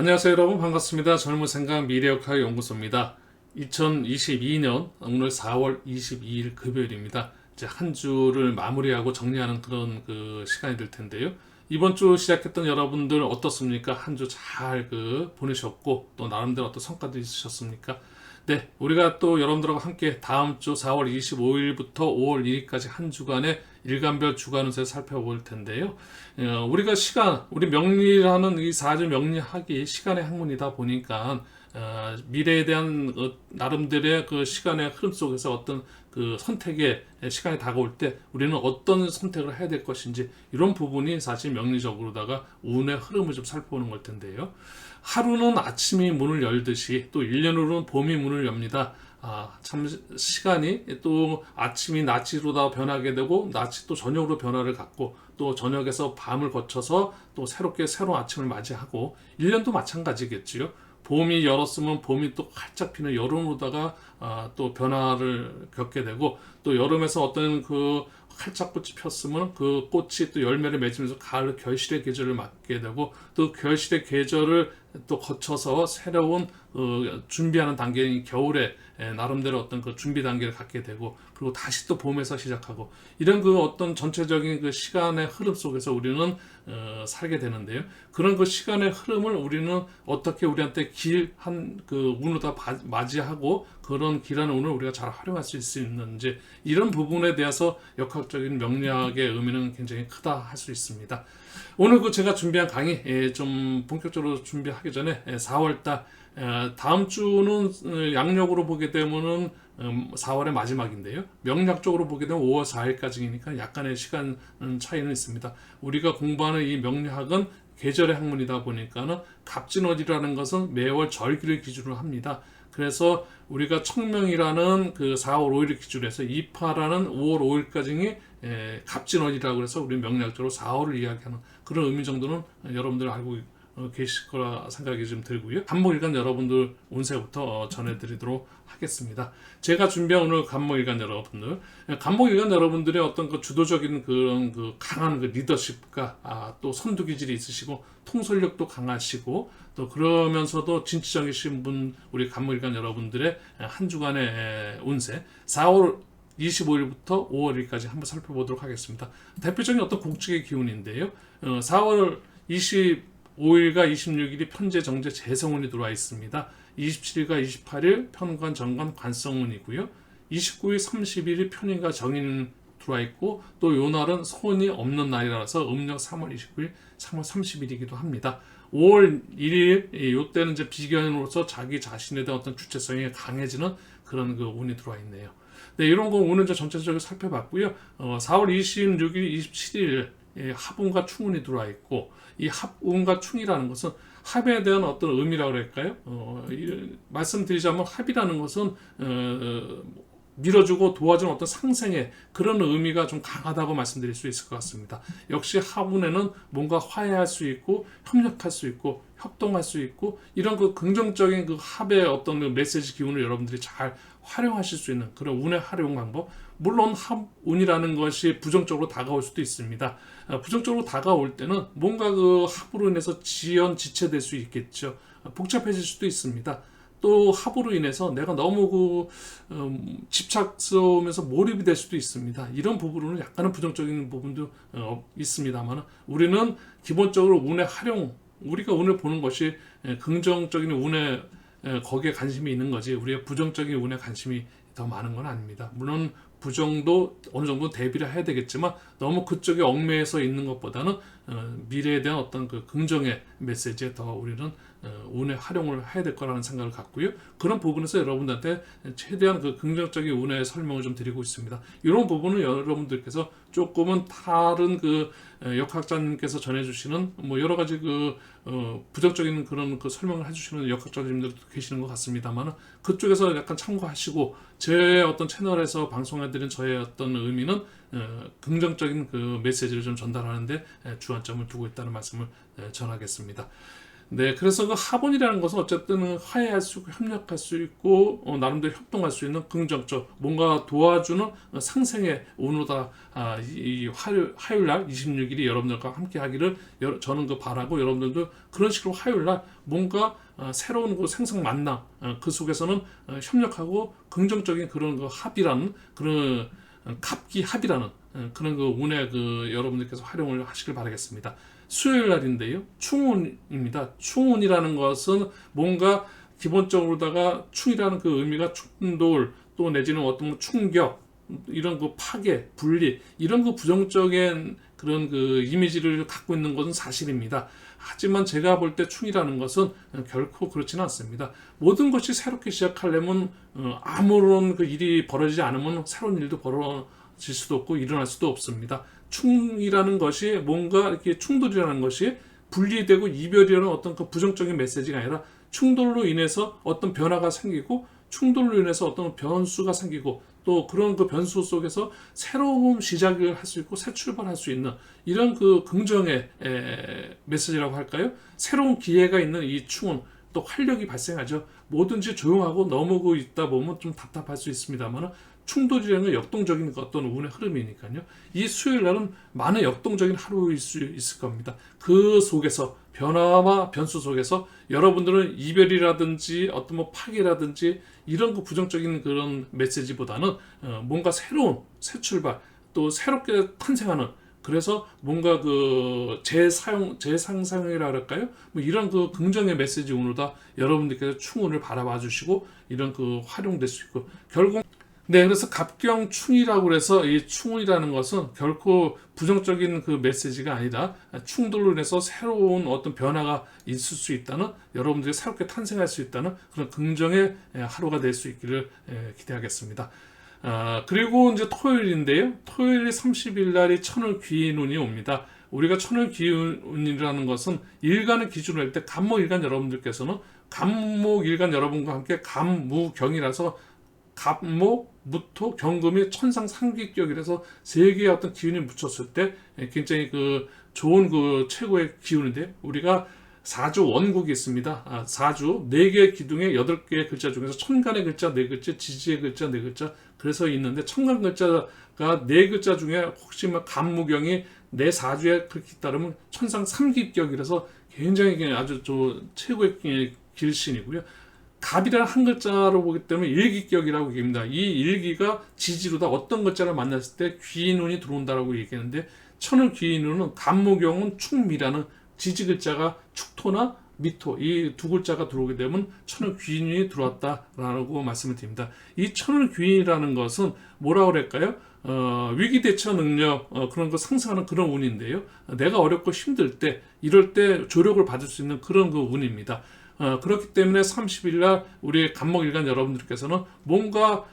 안녕하세요 여러분, 반갑습니다. 젊은 생각 미래역학 연구소입니다. 2022년 오늘 4월 22일 금요일입니다. 이제 한 주를 마무리하고 정리하는 그런 시간이 될 텐데요. 이번 주 시작했던 여러분들 어떻습니까? 한 주 잘 보내셨고 또 나름대로 어떤 성과도 있으셨습니까? 네, 우리가 또 여러분들하고 함께 다음 주 4월 25일부터 5월 1일까지 한 주간의 일간별 주간 운세를 살펴볼 텐데요. 우리가 우리 명리라는 이 사주 명리학이 시간의 학문이다 보니까 미래에 대한 나름대로의 그 시간의 흐름 속에서 어떤 선택의 시간이 다가올 때 우리는 어떤 선택을 해야 될 것인지 이런 부분이 사실 명리적으로다가 운의 흐름을 좀 살펴보는 걸 텐데요. 하루는 아침이 문을 열듯이 또 1년으로는 봄이 문을 엽니다. 참 시간이 또 아침이 낮으로다 변하게 되고 낮이 또 저녁으로 변화를 갖고 또 저녁에서 밤을 거쳐서 또 새롭게 새로운 아침을 맞이하고 1년도 마찬가지겠지요. 봄이 열었으면 봄이 또 활짝 피는 여름으로다가 또 변화를 겪게 되고 또 여름에서 어떤 활짝 꽃이 폈으면 그 꽃이 또 열매를 맺으면서 가을 결실의 계절을 맞게 되고 또 결실의 계절을 또 거쳐서 새로운 준비하는 단계인 겨울에 나름대로 어떤 준비 단계를 갖게 되고 그리고 다시 또 봄에서 시작하고 이런 어떤 전체적인 시간의 흐름 속에서 우리는 살게 되는데요. 그런 시간의 흐름을 우리는 어떻게 우리한테 길한 운을 다 맞이하고 그런 길한 운을 우리가 잘 활용할 수 있는지 이런 부분에 대해서 역학적인 명리학의 의미는 굉장히 크다 할 수 있습니다. 오늘 제가 준비한 강의 좀 본격적으로 준비하기 전에 4월달 다음 주는 양력으로 보게 되면은 4월의 마지막인데요. 명략적으로 보게 되면 5월 4일까지니까 약간의 시간 차이는 있습니다. 우리가 공부하는 이 명리학은 계절의 학문이다 보니까는 갑진월이라는 것은 매월 절기를 기준으로 합니다. 그래서 우리가 청명이라는 4월 5일을 기준으로 해서 이파라는 5월 5일까지 갑진월이라고 해서 우리 명략적으로 4월을 이야기하는 그런 의미 정도는 여러분들 알고 계실 거라 생각이 좀 들고요. 간목일간 여러분들 운세부터 전해드리도록 하겠습니다. 제가 준비한 오늘 간목일간 여러분들의 어떤 주도적인 그런 강한 리더십과 또 선두 기질이 있으시고 통솔력도 강하시고 또 그러면서도 진취적이신 분 우리 간목일간 여러분들의 한 주간의 운세 4월 25일부터 5월 1일까지 한번 살펴보도록 하겠습니다. 대표적인 어떤 곡축의 기운인데요. 4월 25일과 26일이 편재, 정제, 재성운이 들어와 있습니다. 27일과 28일 편관, 정관, 관성운이고요. 29일, 30일이 편인과 정인은 들어와 있고 또 요 날은 손이 없는 날이라서 음력 3월 29일, 3월 30일이기도 합니다. 5월 1일 이때는 이제 비견으로서 자기 자신에 대한 어떤 주체성이 강해지는 그런 운이 들어와 있네요. 네, 이런 오늘 전체적으로 살펴봤고요. 4월 26일, 27일 합운과 충운이 들어와 있고 이 합운과 충이라는 것은 합에 대한 어떤 의미라고 할까요? 말씀드리자면 합이라는 것은 밀어주고 도와주는 어떤 상생의 그런 의미가 좀 강하다고 말씀드릴 수 있을 것 같습니다. 역시 합운에는 뭔가 화해할 수 있고 협력할 수 있고 협동할 수 있고 이런 긍정적인 합의 어떤 메시지 기운을 여러분들이 잘 활용하실 수 있는 그런 운의 활용 방법. 물론 합운이라는 것이 부정적으로 다가올 수도 있습니다. 부정적으로 다가올 때는 뭔가 합으로 인해서 지체될 수 있겠죠. 복잡해질 수도 있습니다. 또 합으로 인해서 내가 너무 집착스러우면서 몰입이 될 수도 있습니다. 이런 부분은 약간은 부정적인 부분도 있습니다만 우리는 기본적으로 운의 활용, 우리가 운을 보는 것이 긍정적인 운에 거기에 관심이 있는 거지 우리가 부정적인 운에 관심이 더 많은 건 아닙니다. 물론 부정도 어느 정도 대비를 해야 되겠지만 너무 그쪽에 얽매여서 있는 것보다는 미래에 대한 어떤 긍정의 메시지에 더 우리는 운의 활용을 해야 될 거라는 생각을 갖고요. 그런 부분에서 여러분들한테 최대한 긍정적인 운의 설명을 좀 드리고 있습니다. 이런 부분은 여러분들께서 조금은 다른 역학자님께서 전해주시는 여러 가지 부정적인 그런 설명을 해주시는 역학자님들도 계시는 것 같습니다만 그쪽에서 약간 참고하시고 제 어떤 채널에서 방송해드린 저의 어떤 의미는 긍정적인 메시지를 좀 전달하는데 주안점을 두고 있다는 말씀을 전하겠습니다. 네, 그래서 그 합원이라는 것은 어쨌든 화해할 수 있고 협력할 수 있고 나름대로 협동할 수 있는 긍정적 뭔가 도와주는 상생의 운우다. 이 화요일 날 26일이 여러분들과 함께 하기를 저는 그 바라고 여러분들도 그런 식으로 화요일 날 뭔가 새로운 그 생성 만남 그 속에서는 협력하고 긍정적인 그런 그 합이라는 그런 갑기 합이라는 그런 그 운에 그 여러분들께서 활용을 하시길 바라겠습니다. 수요일 날인데요. 충운입니다. 충운이라는 것은 뭔가 기본적으로다가 충이라는 그 의미가 충돌 또 내지는 어떤 충격 이런 그 파괴, 분리 이런 그 부정적인 그런 그 이미지를 갖고 있는 것은 사실입니다. 하지만 제가 볼 때 충이라는 것은 결코 그렇지는 않습니다. 모든 것이 새롭게 시작하려면 아무런 그 일이 벌어지지 않으면 새로운 일도 벌어질 수도 없고 일어날 수도 없습니다. 충이라는 것이 뭔가 이렇게 충돌이라는 것이 분리되고 이별이라는 어떤 그 부정적인 메시지가 아니라 충돌로 인해서 어떤 변화가 생기고 충돌로 인해서 어떤 변수가 생기고 또 그런 그 변수 속에서 새로운 시작을 할 수 있고 새 출발할 수 있는 이런 그 긍정의 메시지라고 할까요? 새로운 기회가 있는 이 충은 또 활력이 발생하죠. 뭐든지 조용하고 넘어오고 있다 보면 좀 답답할 수 있습니다만 충돌이라는 건 역동적인 어떤 운의 흐름이니까요. 이 수요일 날은 많은 역동적인 하루일 수 있을 겁니다. 그 속에서 변화와 변수 속에서 여러분들은 이별이라든지 어떤 뭐 파괴라든지 이런 그 부정적인 그런 메시지보다는 뭔가 새로운 새 출발 또 새롭게 탄생하는 그래서 뭔가 그 재상상이라 할까요? 뭐 이런 그 긍정의 메시지 운으로다 여러분들께서 충운을 바라봐 주시고 이런 그 활용될 수 있고 결국 네, 그래서 갑경충이라고 해서 이 충이라는 것은 결코 부정적인 그 메시지가 아니라 충돌로 인해서 새로운 어떤 변화가 있을 수 있다는 여러분들이 새롭게 탄생할 수 있다는 그런 긍정의 하루가 될 수 있기를 기대하겠습니다. 그리고 이제 토요일인데요. 토요일 30일 날이 천을 귀인운이 옵니다. 우리가 천을 귀인운이라는 것은 일간을 기준으로 할 때 간목일간 여러분들께서는 간목일간 여러분과 함께 간무경이라서 갑목, 무토, 경금이 천상 상기격이라서 세 개의 어떤 기운이 묻혔을 때 굉장히 그 좋은 그 최고의 기운인데 우리가 사주 원국이 있습니다. 사주 4개의 기둥에 8개의 글자 중에서 천간의 글자 4글자, 지지의 글자 4글자 그래서 있는데 천간 글자가 4글자 중에 혹시 뭐 간무경이 내 사주에 그렇게 따르면 천상 삼기격이라서 굉장히 아주 최고의 길신이고요. 갑이라는 한 글자로 보기 때문에 일기격이라고 얘기합니다. 이 일기가 지지로다 어떤 글자를 만났을 때 귀인운이 들어온다라고 얘기하는데 천을 귀인운은 간무경은 충미라는 지지 글자가 축토나 미토 이 두 글자가 들어오게 되면 천을 귀인운이 들어왔다라고 말씀을 드립니다. 이 천을 귀인이라는 것은 뭐라고 그럴까요? 위기 대처 능력 그런 거 상승하는 그런 운인데요. 내가 어렵고 힘들 때 이럴 때 조력을 받을 수 있는 그런 그 운입니다. 그렇기 때문에 30일 날 우리 간목일간 여러분들께서는 뭔가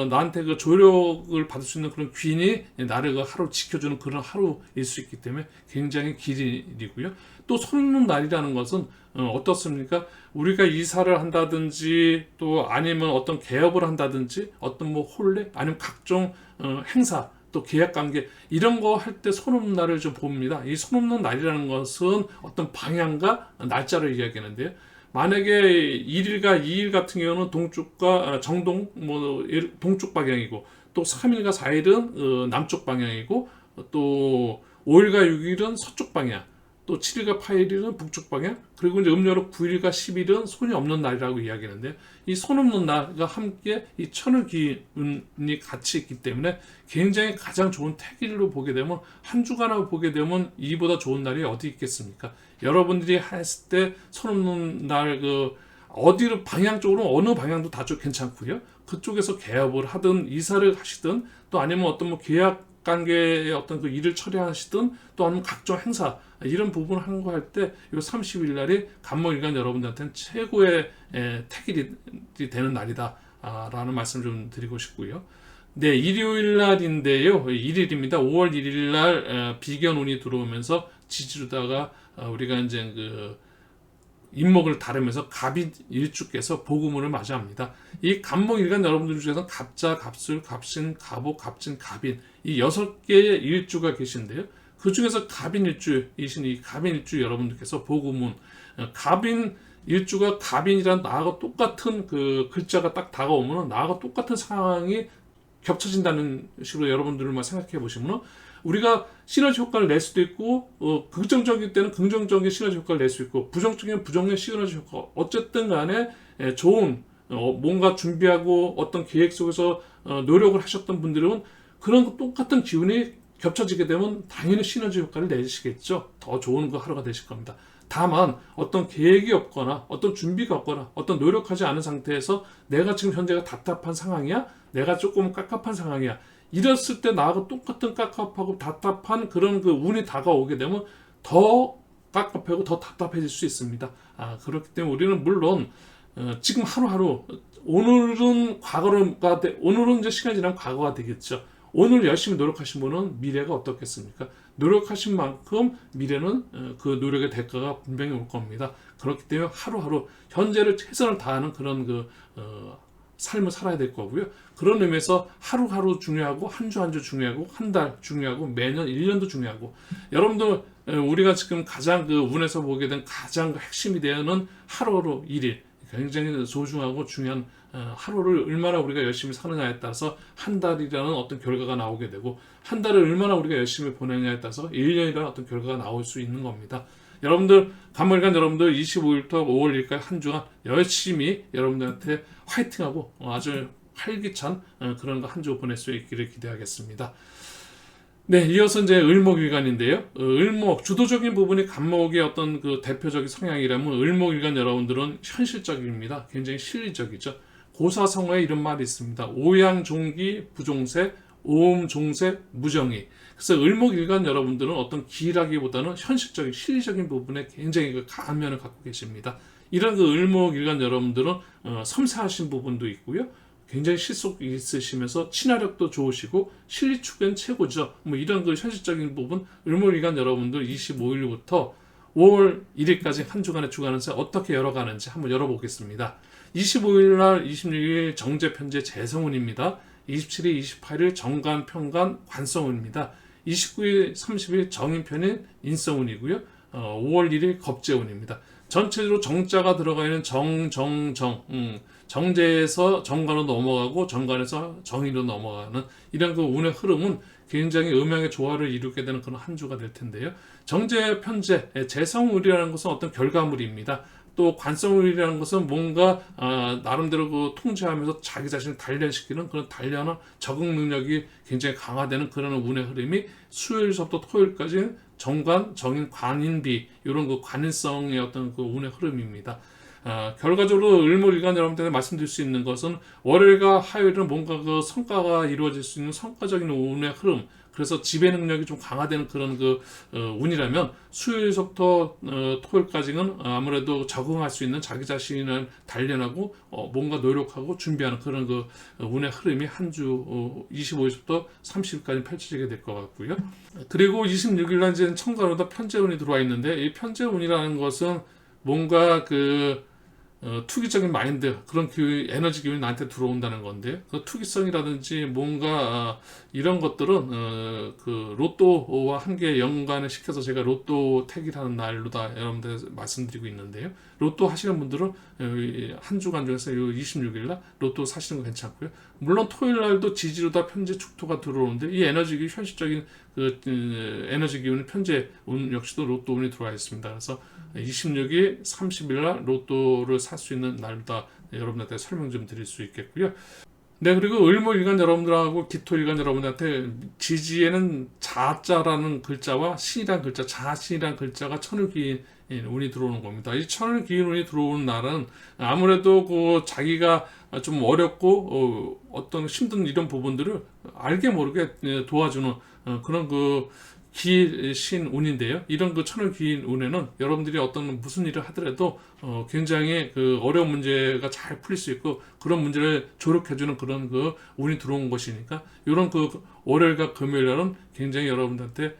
나한테 그 조력을 받을 수 있는 그런 귀인이 나를 그 하루 지켜주는 그런 하루일 수 있기 때문에 굉장히 기일이고요. 또 손놓는 날이라는 것은 어떻습니까? 우리가 이사를 한다든지 또 아니면 어떤 개업을 한다든지 어떤 뭐 혼례 아니면 각종 행사 또 계약관계 이런 거 할 때 손없는 날을 좀 봅니다. 이 손없는 날이라는 것은 어떤 방향과 날짜를 이야기하는데요. 만약에 1일과 2일 같은 경우는 동쪽과 정동 뭐 동쪽 방향이고 또 3일과 4일은 남쪽 방향이고 또 5일과 6일은 서쪽 방향 또 7일과 8일은 북쪽 방향 그리고 이제 음력으로 9일과 10일은 손이 없는 날이라고 이야기하는데 이 손 없는 날과 함께 이 천을 기운이 같이 있기 때문에 굉장히 가장 좋은 태길로 보게 되면 한 주간을 보게 되면 이보다 좋은 날이 어디 있겠습니까? 여러분들이 했을 때 손 없는 날 그 어디로 방향 쪽으로 어느 방향도 다 괜찮고요. 그쪽에서 개업을 하든 이사를 하시든 또 아니면 어떤 뭐 계약 관계의 어떤 그 일을 처리하시든 또 아니면 각종 행사 이런 부분을 하는 거 할 때 이 30일 날이 간목일간 여러분들한테는 최고의 태길이 되는 날이다 라는 말씀 좀 드리고 싶고요. 네, 일요일 날인데요. 1일입니다. 5월 1일 날 비견운이 들어오면서 지지로다가 우리가 이제 그 인목을 다루면서 갑인 일주께서 복음을 맞이합니다. 이 간목일간 여러분들 중에서 갑자, 갑술, 갑신, 갑옥, 갑진, 갑인 이 6개의 일주가 계신데요. 그 중에서 갑인 일주이신 이 갑인 일주 여러분들께서 복음은 갑인 일주가 갑인이란 나하고 똑같은 그 글자가 딱 다가오면 나하고 똑같은 상황이 겹쳐진다는 식으로 여러분들만 생각해 보시면 우리가 시너지 효과를 낼 수도 있고 긍정적일 때는 긍정적인 시너지 효과를 낼 수 있고 부정적인 부정의 시너지 효과 어쨌든 간에 좋은 뭔가 준비하고 어떤 계획 속에서 노력을 하셨던 분들은 그런 똑같은 기운이 겹쳐지게 되면 당연히 시너지 효과를 내시겠죠. 더 좋은 거 하루가 되실 겁니다. 다만 어떤 계획이 없거나 어떤 준비가 없거나 어떤 노력하지 않은 상태에서 내가 지금 현재가 답답한 상황이야, 내가 조금 깝깝한 상황이야, 이랬을 때 나하고 똑같은 깝깝하고 답답한 그런 그 운이 다가오게 되면 더 깝깝하고 더 답답해질 수 있습니다. 그렇기 때문에 우리는 물론 지금 하루하루 오늘은 과거가 오늘은 이제 시간이 지나면 과거가 되겠죠. 오늘 열심히 노력하신 분은 미래가 어떻겠습니까? 노력하신 만큼 미래는 그 노력의 대가가 분명히 올 겁니다. 그렇기 때문에 하루하루 현재를 최선을 다하는 그런 삶을 살아야 될 거고요. 그런 의미에서 하루하루 중요하고 한 주 한 주 중요하고 한 달 중요하고 매년 1년도 중요하고 여러분들 우리가 지금 가장 그 운에서 보게 된 가장 핵심이 되는 하루하루 1일 굉장히 소중하고 중요한 하루를 얼마나 우리가 열심히 사느냐에 따라서 한 달이라는 어떤 결과가 나오게 되고 한 달을 얼마나 우리가 열심히 보내느냐에 따라서 1년이라는 어떤 결과가 나올 수 있는 겁니다. 여러분들 간물간 여러분들 25일부터 5월 1일까지 한 주간 열심히 여러분들한테 화이팅하고 아주 활기찬 그런 거 한 주 보낼 수 있기를 기대하겠습니다. 네, 이어서 이제 을목일간인데요. 을목 주도적인 부분이 간목의 어떤 그 대표적인 성향이라면 을목일간 여러분들은 현실적입니다. 굉장히 실리적이죠. 고사성어에 이런 말이 있습니다. 오양종기 부종세, 오음종세 무정이. 그래서 을목일간 여러분들은 어떤 기라기보다는 현실적인 실리적인 부분에 굉장히 그 강한 면을 갖고 계십니다. 이런 그 을목일간 여러분들은 섬세하신 부분도 있고요. 굉장히 실속이 있으시면서 친화력도 좋으시고 실리축은 최고죠. 뭐 이런 그 현실적인 부분 을목일간 여러분들 25일부터 5월 1일까지 한 주간의 주간을 어떻게 열어가는지 한번 열어보겠습니다. 25일 날 26일 정제 편제 재성운입니다. 27일 28일 정간 편간 관성운입니다. 29일 30일 정인편인 인성운이고요. 5월 1일 겁재운입니다. 전체적으로 정자가 들어가 있는 정제에서 정관으로 넘어가고 정관에서 정의로 넘어가는 이런 그 운의 흐름은 굉장히 음양의 조화를 이루게 되는 그런 한 주가 될 텐데요. 정제, 편제, 재성울이라는 것은 어떤 결과물입니다. 또 관성울이라는 것은 뭔가 나름대로 그 통제하면서 자기 자신을 단련시키는 그런 단련한 적응 능력이 굉장히 강화되는 그런 운의 흐름이 수요일서부터 토요일까지 정관, 정인, 관인비 이런 그 관인성의 어떤 그 운의 흐름입니다. 결과적으로 을목일간 여러분들한테 말씀드릴 수 있는 것은 월요일과 화요일은 뭔가 그 성과가 이루어질 수 있는 성과적인 운의 흐름, 그래서 지배 능력이 좀 강화되는 그런 그 운이라면 수요일부터 토요일까지는 아무래도 적응할 수 있는 자기 자신을 단련하고 뭔가 노력하고 준비하는 그런 그 운의 흐름이 한 주 25일부터 30일까지 펼쳐지게 될 것 같고요. 그리고 26일날 이제 천간으로 편재운이 들어와 있는데 이 편재운이라는 것은 뭔가 그 투기적인 마인드 그런 에너지 기운이 나한테 들어온다는 건데 그 투기성이라든지 뭔가 이런 것들은 그 로또와 함께 연관을 시켜서 제가 로또 택이라는 날로다 여러분들 말씀드리고 있는데요. 로또 하시는 분들은 한 주간 중에서 26일날 로또 사시는 거 괜찮고요. 물론 토요일 날도 지지로다 편제 축토가 들어오는데 이 에너지 기운 현실적인 에너지 기운이 편제 운 역시도 로또 운이 들어와 있습니다. 그래서 26일, 30일 날 로또를 살 수 있는 날다 여러분한테 설명 좀 드릴 수 있겠고요. 네, 그리고 을목일간 여러분들하고 기토일간 여러분한테 지지에는 자자라는 글자와 신이란 글자, 자신이란 글자가 천을 기인 운이 들어오는 겁니다. 이 천을 기인 운이 들어오는 날은 아무래도 그 자기가 좀 어렵고 어떤 힘든 이런 부분들을 알게 모르게 도와주는 그런 그 기신 운인데요. 이런 그 천을 기인 운에는 여러분들이 어떤 무슨 일을 하더라도 굉장히 그 어려운 문제가 잘 풀릴 수 있고 그런 문제를 조력해주는 그런 그 운이 들어온 것이니까 이런 그 월요일과 금요일날은 굉장히 여러분들한테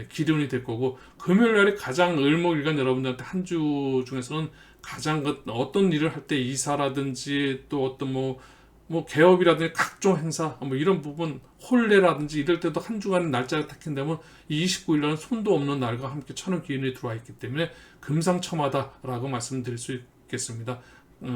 기운이 될 거고 금요일날이 가장 을목일간 여러분들한테 한 주 중에서는 가장 어떤 일을 할 때 이사라든지 또 어떤 뭐 뭐 개업이라든지 각종 행사 뭐 이런 부분 혼례라든지 이럴 때도 한 주간 날짜가 택한다면 이 29일날은 손도 없는 날과 함께 천연 기운이 들어와 있기 때문에 금상첨화다라고 말씀드릴 수 있겠습니다.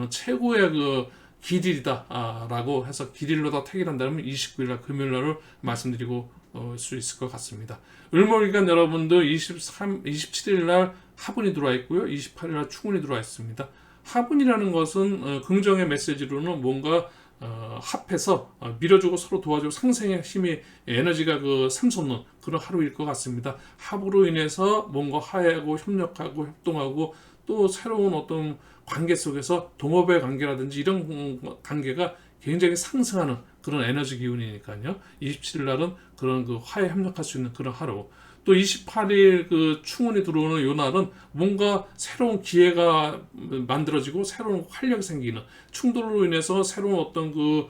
최고의 그 기딜이다라고 해서 기딜로다 택일한다면 29일날 금요일날을 말씀드리고 수 있을 것 같습니다. 을목일간 여러분들 27일날 하분이 들어와 있고요. 28일날 충운이 들어와 있습니다. 하분이라는 것은 긍정의 메시지로는 뭔가 합해서 밀어주고 서로 도와주고 상생의 힘이 에너지가 그 샘솟는 그런 하루일 것 같습니다. 합으로 인해서 뭔가 화해하고 협력하고 협동하고 또 새로운 어떤 관계 속에서 동업의 관계라든지 이런 관계가 굉장히 상승하는 그런 에너지 기운이니까요. 27일 날은 그런 그 화해 협력할 수 있는 그런 하루. 또 28일 그 충운이 들어오는 요 날은 뭔가 새로운 기회가 만들어지고 새로운 활력이 생기는 충돌로 인해서 새로운 어떤 그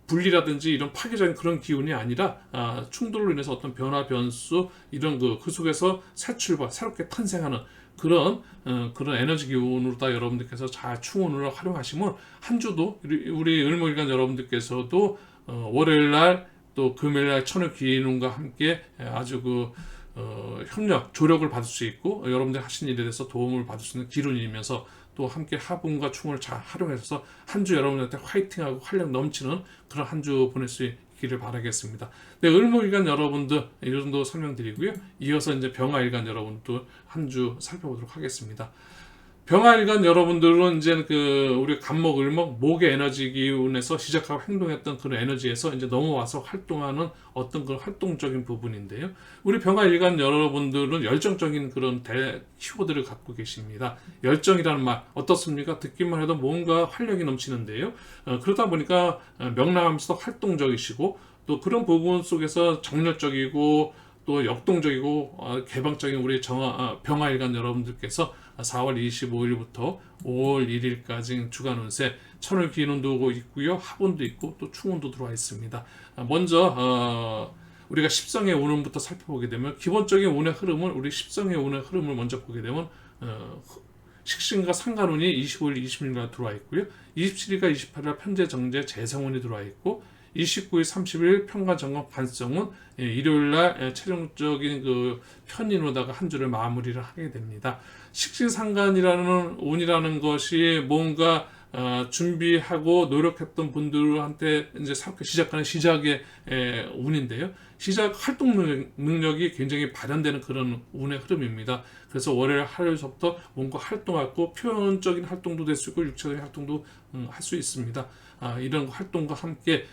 분리라든지 이런 파괴적인 그런 기운이 아니라 충돌로 인해서 어떤 변화 변수 이런 그 속에서 새 출발 새롭게 탄생하는 그런 에너지 기운으로다 여러분들께서 잘 충운을 활용하시면 한 주도 우리 을목일간 여러분들께서도 월요일 날 또 금요일 날 천의 기운과 함께 아주 그 협력 조력을 받을 수 있고 여러분들 하신 일에 대해서 도움을 받을 수 있는 기운이면서 또 함께 하분과 충을 잘 활용해서 한 주 여러분들한테 화이팅하고 활력 넘치는 그런 한 주 보낼 수 있기를 바라겠습니다. 네, 을목일간 여러분들 이 정도 설명드리고요. 이어서 이제 병화일간 여러분들 한 주 살펴보도록 하겠습니다. 병화일간 여러분들은 이제 그 우리 간목, 을목, 목의 에너지 기운에서 시작하고 행동했던 그런 에너지에서 이제 넘어와서 활동하는 어떤 그런 활동적인 부분인데요. 우리 병화일간 여러분들은 열정적인 그런 키워드를 갖고 계십니다. 열정이라는 말 어떻습니까? 듣기만 해도 뭔가 활력이 넘치는데요. 그러다 보니까 명랑하면서도 활동적이시고 또 그런 부분 속에서 정열적이고 또 역동적이고 개방적인 우리 병화일간 여러분들께서 4월 25일부터 5월 1일까지 주간 운세 천을 기운도 오고 있고요. 하분도 있고 또 충운도 들어와 있습니다. 먼저 우리가 십성의 운음부터 살펴보게 되면 기본적인 운의 흐름을 우리 십성의 운의 흐름을 먼저 보게 되면 식신과 상간운이 25일, 26일날 들어와 있고요. 27일과 28일 편재 정제 재성운이 들어와 있고 29일, 30일 평가점검 관성은 일요일날 최종적인 그 편인으로다가 한 주를 마무리를 하게 됩니다. 식신상간이라는 운이라는 것이 뭔가 준비하고 노력했던 분들한테 이제 새롭게 시작하는 시작의 운인데요. 시작 활동 능력이 굉장히 발현되는 그런 운의 흐름입니다. 그래서 월요일 하루에서부터 뭔가 활동하고 표현적인 활동도 될 수 있고 육체적인 활동도 할 수 있습니다. 이런 활동과 함께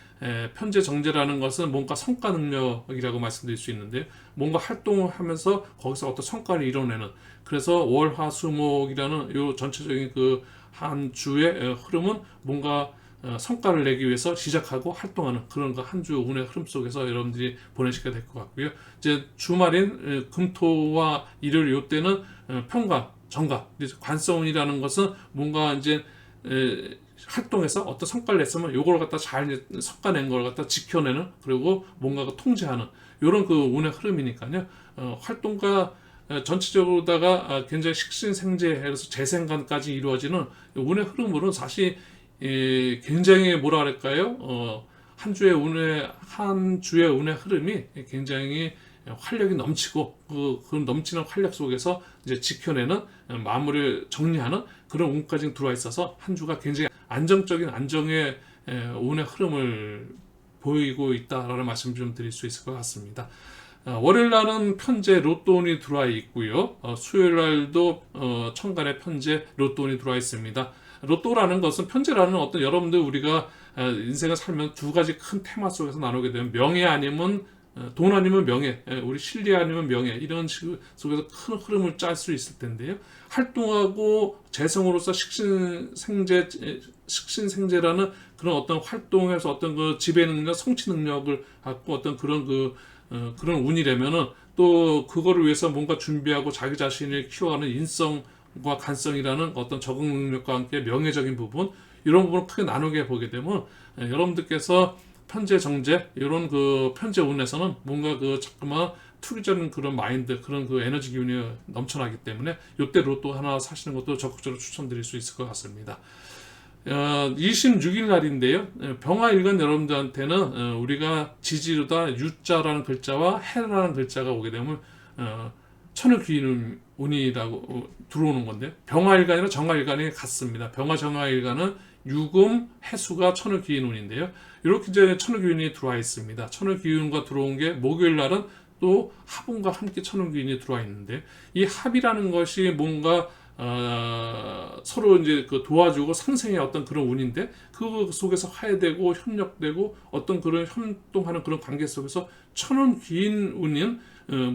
편재 정제라는 것은 뭔가 성과 능력이라고 말씀드릴 수 있는데요. 뭔가 활동을 하면서 거기서 어떤 성과를 이뤄내는 그래서 월화수목이라는 요 전체적인 그 한 주의 흐름은 뭔가 성과를 내기 위해서 시작하고 활동하는 그런 한 주 운의 흐름 속에서 여러분들이 보내시게 될 것 같고요. 이제 주말인 금토와 일요일 요때는 평관, 정각, 관성운이라는 것은 뭔가 이제 활동해서 어떤 성과를 냈으면 요걸 갖다 잘 성과 낸 걸 갖다 지켜내는 그리고 뭔가가 통제하는 요런 그 운의 흐름이니까요. 활동과 전체적으로다가 굉장히 식신생재해서 재생간까지 이루어지는 운의 흐름으로는 사실 굉장히 뭐라 그럴까요? 한 주의 운의 흐름이 굉장히 활력이 넘치고 그 넘치는 활력 속에서 이제 지켜내는 마무리를 정리하는 그런 운까지 들어와 있어서 한 주가 굉장히 안정적인 안정의 운의 흐름을 보이고 있다라는 말씀 좀 드릴 수 있을 것 같습니다. 월요일 날은 편재 로또운이 들어와 있고요. 수요일 날도 천간에 편재 로또운이 들어와 있습니다. 로또라는 것은 편재라는 어떤 여러분들 우리가 인생을 살면 두 가지 큰 테마 속에서 나누게 되면 명예 아니면 돈 아니면 명예, 우리 신뢰 아니면 명예 이런 식 속에서 큰 흐름을 짤 수 있을 텐데요. 활동하고 재성으로서 식신생재라는 그런 어떤 활동에서 어떤 그 지배 능력, 성취 능력을 갖고 어떤 그런 그런 운이라면은 또 그거를 위해서 뭔가 준비하고 자기 자신을 키워가는 인성과 간성이라는 어떤 적응 능력과 함께 명예적인 부분 이런 부분을 크게 나누게 보게 되면 여러분들께서 편재 정제 이런 그 편재 운에서는 뭔가 그 자꾸만 투기적인 그런 마인드 그런 그 에너지 기운이 넘쳐나기 때문에 이때 로또 하나 사시는 것도 적극적으로 추천드릴 수 있을 것 같습니다. 26일 날인데요. 병화일간 여러분들한테는 우리가 지지로다 유자라는 글자와 해라는 글자가 오게 되면 천을귀인운이라고 들어오는 건데요. 병화일간이나 정화일간이 같습니다. 병화 정화일간은 유금 해수가 천을귀인운인데요. 이렇게 이제 천을귀인이 들어와 있습니다. 천을귀인과 들어온 게 목요일 날은 또 합운과 함께 천을귀인이 들어와 있는데, 이 합이라는 것이 뭔가 서로 이제 그 도와주고 상생의 어떤 그런 운인데, 그 속에서 화해되고 협력되고 어떤 그런 협동하는 그런 관계 속에서 천은귀인 운인,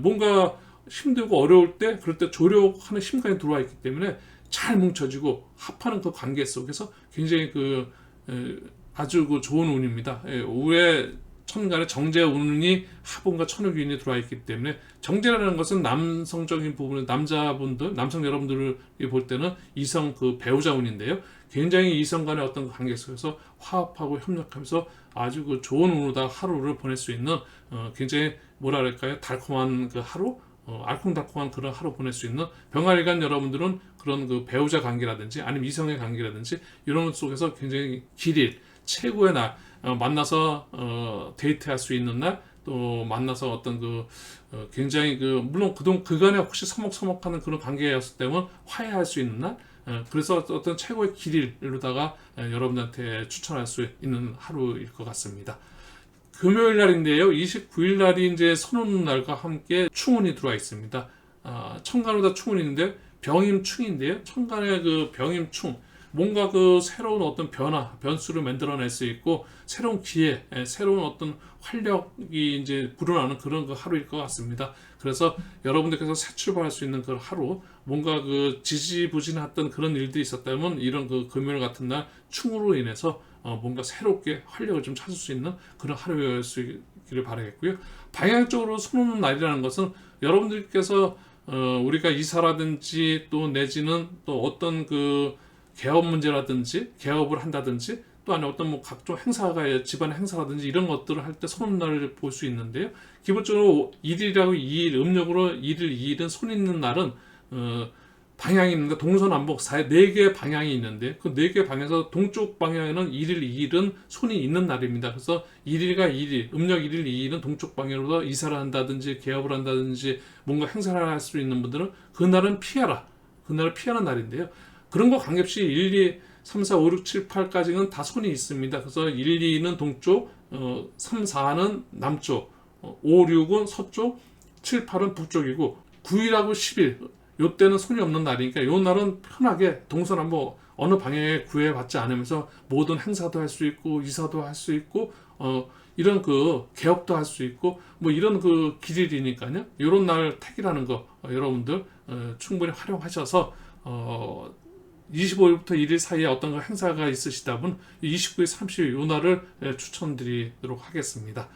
뭔가 힘들고 어려울 때 그럴 때 조력하는 힘까지 들어와 있기 때문에 잘 뭉쳐지고 합하는 그 관계 속에서 굉장히 아주 좋은 운입니다. 올해 천간에 정제 운이 합운과 천을귀인이 들어와 있기 때문에, 정제라는 것은 남성적인 부분은 남자분들, 남성 여러분들을 볼 때는 이성 배우자 운인데요. 굉장히 이성 간의 어떤 관계 속에서 화합하고 협력하면서 아주 좋은 운으로 하루를 보낼 수 있는 굉장히 뭐랄까요, 달콤한 하루, 알콩달콩한 그런 하루 보낼 수 있는, 병화일간 여러분들은 그런 배우자 관계라든지 아니면 이성의 관계라든지 이런 것 속에서 굉장히 길일 최고의 날, 만나서 데이트할 수 있는 날, 또 만나서 어떤 굉장히 물론 그간에 혹시 서먹서먹하는 그런 관계였을 때면 화해할 수 있는 날, 그래서 어떤 최고의 길일로다가 여러분들한테 추천할 수 있는 하루일 것 같습니다. 금요일 날인데요. 29일 날이 이제 선운 날과 함께 충운이 들어와 있습니다. 천간으로다 충운이 있는데 병임충인데요. 천간의 병임충, 뭔가 새로운 어떤 변수를 만들어낼 수 있고, 새로운 기회, 새로운 어떤 활력이 이제 불어나는 그런 하루일 것 같습니다. 그래서 여러분들께서 새 출발할 수 있는 하루, 뭔가 지지부진했던 그런 일들이 있었다면 이런 금요일 같은 날 충으로 인해서 뭔가 새롭게 활력을 좀 찾을 수 있는 그런 하루일 수 있기를 바라겠고요. 방향적으로 손오는 날이라는 것은 여러분들께서 우리가 이사라든지 또 내지는 또 어떤 개업 문제라든지 개업을 한다든지 또 아니면 어떤 각종 행사가 집안 행사라든지 이런 것들을 할 때 손 날을 볼 수 있는데요. 기본적으로 1일하고 2일 음력으로 1일 2일은 손 있는 날은 방향이 있는데 동서남북 4개의 방향이 있는데, 그 4개의 방향에서 동쪽 방향에는 1일 2일은 손이 있는 날입니다. 그래서 1일과 2일, 음력 1일 2일은 동쪽 방향으로 이사를 한다든지 개업을 한다든지 뭔가 행사를 할 수 있는 분들은 그날은 피하라. 그날은 피하는 날인데요. 그런 거 관계없이 1, 2, 3, 4, 5, 6, 7, 8까지는 다 손이 있습니다. 그래서 1, 2는 동쪽, 3, 4는 남쪽, 5, 6은 서쪽, 7, 8은 북쪽이고 9일하고 10일 요때는 손이 없는 날이니까 요 날은 편하게 동서남북 어느 방향에 구애받지 않으면서 모든 행사도 할 수 있고 이사도 할 수 있고 이런 개업도 할 수 있고 뭐 이런 길일이니까요. 요런 날 택이라는 거 여러분들 충분히 활용하셔서 25일부터 1일 사이에 어떤 행사가 있으시다면 29일, 30일 요 날을 추천드리도록 하겠습니다.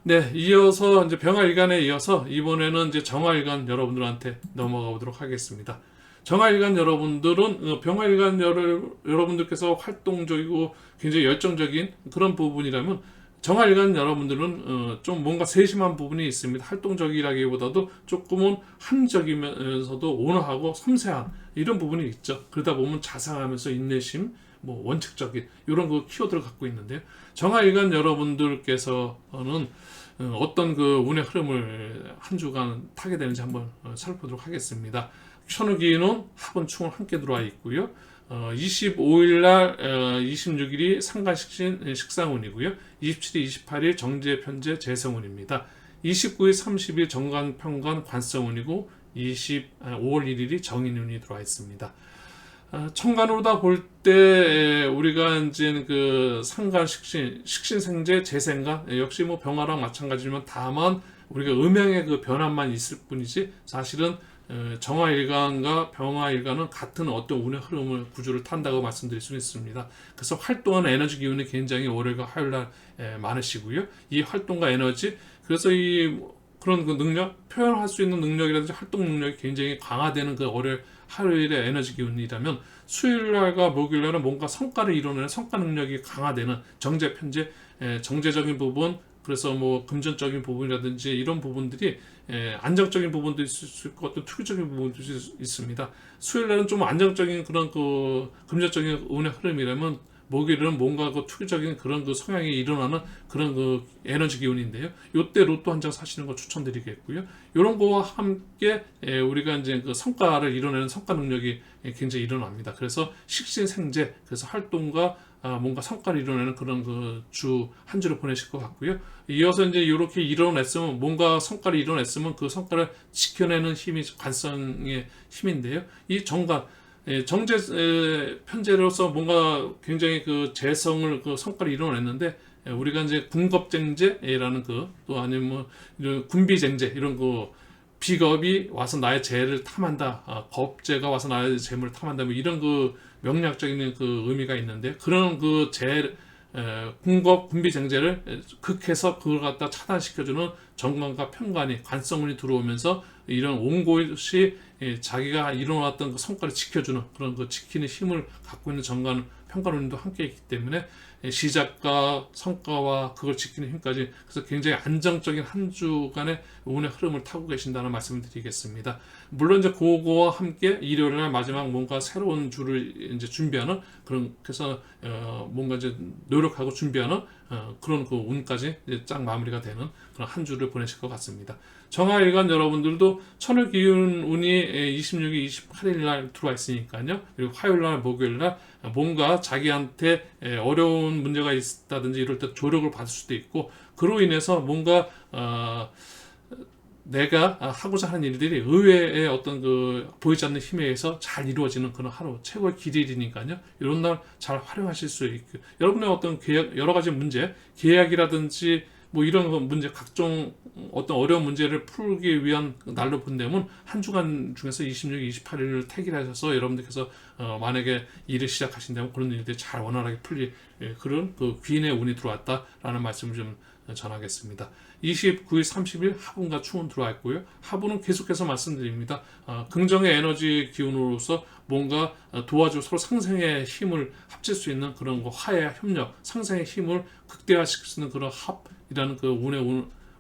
네, 이어서 이제 병화일간에 이어서 이번에는 이제 정화일간 여러분들한테 넘어가 보도록 하겠습니다. 정화일간 여러분들은 병화일간 여러분들께서 활동적이고 굉장히 열정적인 그런 부분이라면, 정화일간 여러분들은 좀 뭔가 세심한 부분이 있습니다. 활동적이라기보다도 조금은 합리적이면서도 온화하고 섬세한 이런 부분이 있죠. 그러다 보면 자상하면서 인내심, 뭐 원칙적인 이런 키워드를 갖고 있는데요. 정화일간 여러분들께서는 어떤 운의 흐름을 한 주간 타게 되는지 한번 살펴보도록 하겠습니다. 천우기는 합원충을 함께 들어와 있고요. 25일 날 26일이 상간식신 식상운이고요. 27일, 28일 정제, 편제, 재성운입니다. 29일, 30일 정관, 평관, 관성운이고 5월 1일이 정인운이 들어와 있습니다. 천간으로다 볼 때 우리가 이제 상간, 식신, 생재, 재생간 역시 뭐 병화랑 마찬가지지만 다만 우리가 음양의 변화만 있을 뿐이지 사실은 정화일간과 병화일간은 같은 어떤 운의 흐름을 구조를 탄다고 말씀드릴 수 있습니다. 그래서 활동하는 에너지 기운이 굉장히 월요일과 화요일날 많으시고요. 이 활동과 에너지, 그래서 그런 능력, 표현할 수 있는 능력이라든지 활동 능력이 굉장히 강화되는 월요일, 화요일의 에너지 기운이라면, 수요일날과 목요일날은 뭔가 성과를 이루는 성과 능력이 강화되는 정제, 편제, 정제적인 부분, 그래서 뭐 금전적인 부분이라든지 이런 부분들이 안정적인 부분도 있을 수 있고 어떤 투기적인 부분도 있습니다. 수요일날은 좀 안정적인 그런 금전적인 운의 흐름이라면 목요일은 뭔가 그 투기적인 그런 그 성향이 일어나는 그런 그 에너지 기운인데요. 요때 로또 한 장 사시는 거 추천드리겠고요. 이런 거와 함께 우리가 이제 그 성과를 이뤄내는 성과 능력이 굉장히 일어납니다. 그래서 식신생재, 그래서 활동과 뭔가 성과를 이뤄내는 그런 그 한 주를 보내실 것 같고요. 이어서 이제 이렇게 이뤄냈으면, 뭔가 성과를 이뤄냈으면 그 성과를 지켜내는 힘이 관성의 힘인데요. 이 정관, 정제 편제로서 뭔가 굉장히 그 재성을 그 성과를 이뤄냈는데, 우리가 이제 군겁쟁제라는 그, 또 아니면 뭐 이런 군비쟁제 이런 거, 비겁이 와서 나의 재를 탐한다, 겁재가 와서 나의 재물을 탐한다, 뭐 이런 그 명략적인 그 의미가 있는데, 그런 그 군겁 군비쟁제를 극해서 그걸 갖다 차단시켜주는 정관과 편관이, 관성운이 들어오면서 이런 온 곳이 자기가 이뤄놨던 그 성과를 지켜주는 그런 그 지키는 힘을 갖고 있는 정관 편관운도 함께 있기 때문에 시작과 성과와 그걸 지키는 힘까지, 그래서 굉장히 안정적인 한 주간의 운의 흐름을 타고 계신다는 말씀을 드리겠습니다. 물론 이제 그거와 함께 일요일 날 마지막 뭔가 새로운 주를 이제 준비하는 그런, 그래서 뭔가 이제 노력하고 준비하는 그런 그 운까지 이제 쫙 마무리가 되는 그런 한 주를 보내실 것 같습니다. 정화일간 여러분들도 천을 기운 운이 26일, 28일 날 들어와 있으니까요. 그리고 화요일 날, 목요일 날 뭔가 자기한테 어려운 문제가 있다든지 이럴 때 조력을 받을 수도 있고, 그로 인해서 뭔가 내가 하고자 하는 일들이 의외의 어떤 그 보이지 않는 힘에 의해서 잘 이루어지는 그런 하루, 최고의 길일이니까요. 이런 날 잘 활용하실 수 있고, 여러분의 어떤 계약, 여러 가지 문제, 계약이라든지 뭐 이런 문제, 각종 어떤 어려운 문제를 풀기 위한 날로 본다면 한 주간 중에서 26, 28일을 택일하셔서 여러분들께서 만약에 일을 시작하신다면 그런 일들이 잘 원활하게 풀릴 그런 그 귀인의 운이 들어왔다라는 말씀을 좀 전하겠습니다. 29일, 30일 하분과 추운 들어와 있고요. 하분은 계속해서 말씀드립니다. 긍정의 에너지 기운으로서 뭔가 도와주고 서로 상생의 힘을 합칠 수 있는 그런 거, 화해, 협력, 상생의 힘을 극대화시킬 수 있는 그런 합이라는 그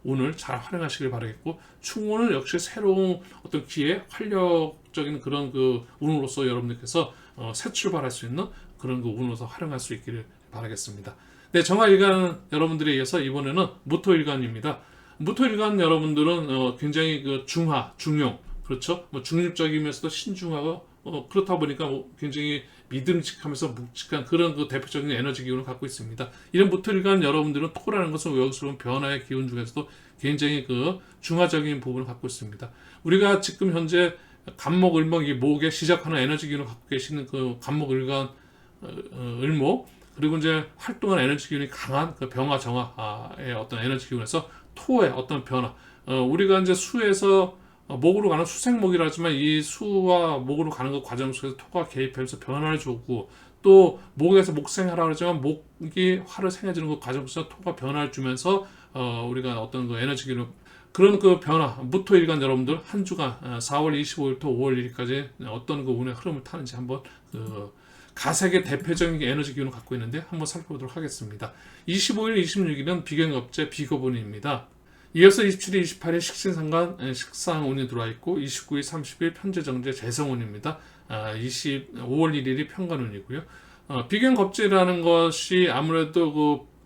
운을 잘 활용하시길 바라겠고, 충운은 역시 새로운 어떤 기회, 활력적인 그런 그 운으로서 여러분들께서 새 출발할 수 있는 그런 그 운으로서 활용할 수 있기를 바라겠습니다. 네, 정화일간 여러분들에 이어서 이번에는 무토일간입니다. 무토일간 여러분들은 굉장히 그 중하, 중용, 그렇죠? 뭐 중립적이면서도 신중하고 그렇다 보니까 굉장히 믿음직하면서 묵직한 그런 그 대표적인 에너지 기운을 갖고 있습니다. 이런 무토일간 여러분들은 토라는 것은 여기서 보면 변화의 기운 중에서도 굉장히 그 중화적인 부분을 갖고 있습니다. 우리가 지금 현재 간목, 을목, 이 목에 시작하는 에너지 기운을 갖고 계시는 그 간목, 을간, 을목, 그리고 이제 활동하는 에너지 기운이 강한 그 병화, 정화의 어떤 에너지 기운에서 토의 어떤 변화, 우리가 이제 수에서 목으로 가는 수생목이라 하지만 이 수와 목으로 가는 그 과정 속에서 토가 개입하면서 변화를 주고, 또 목에서 목생하라고 하지만 목이 화를 생해지는 그 과정 속에서 토가 변화를 주면서 우리가 어떤 그 에너지 기운, 그런 그 변화, 무토일간 여러분들 한 주간 4월 25일부터 5월 1일까지 어떤 그 운의 흐름을 타는지 한번 가색의 대표적인 에너지 기운을 갖고 있는데 한번 살펴보도록 하겠습니다. 25일, 26일은 비견겁제 비거분입니다. 이어서 27일, 28일 식신상관 식상운이 들어와 있고, 29일, 30일 편제정제 재성운입니다. 5월 1일이 편관운이고요. 비견겁제라는 것이 아무래도 그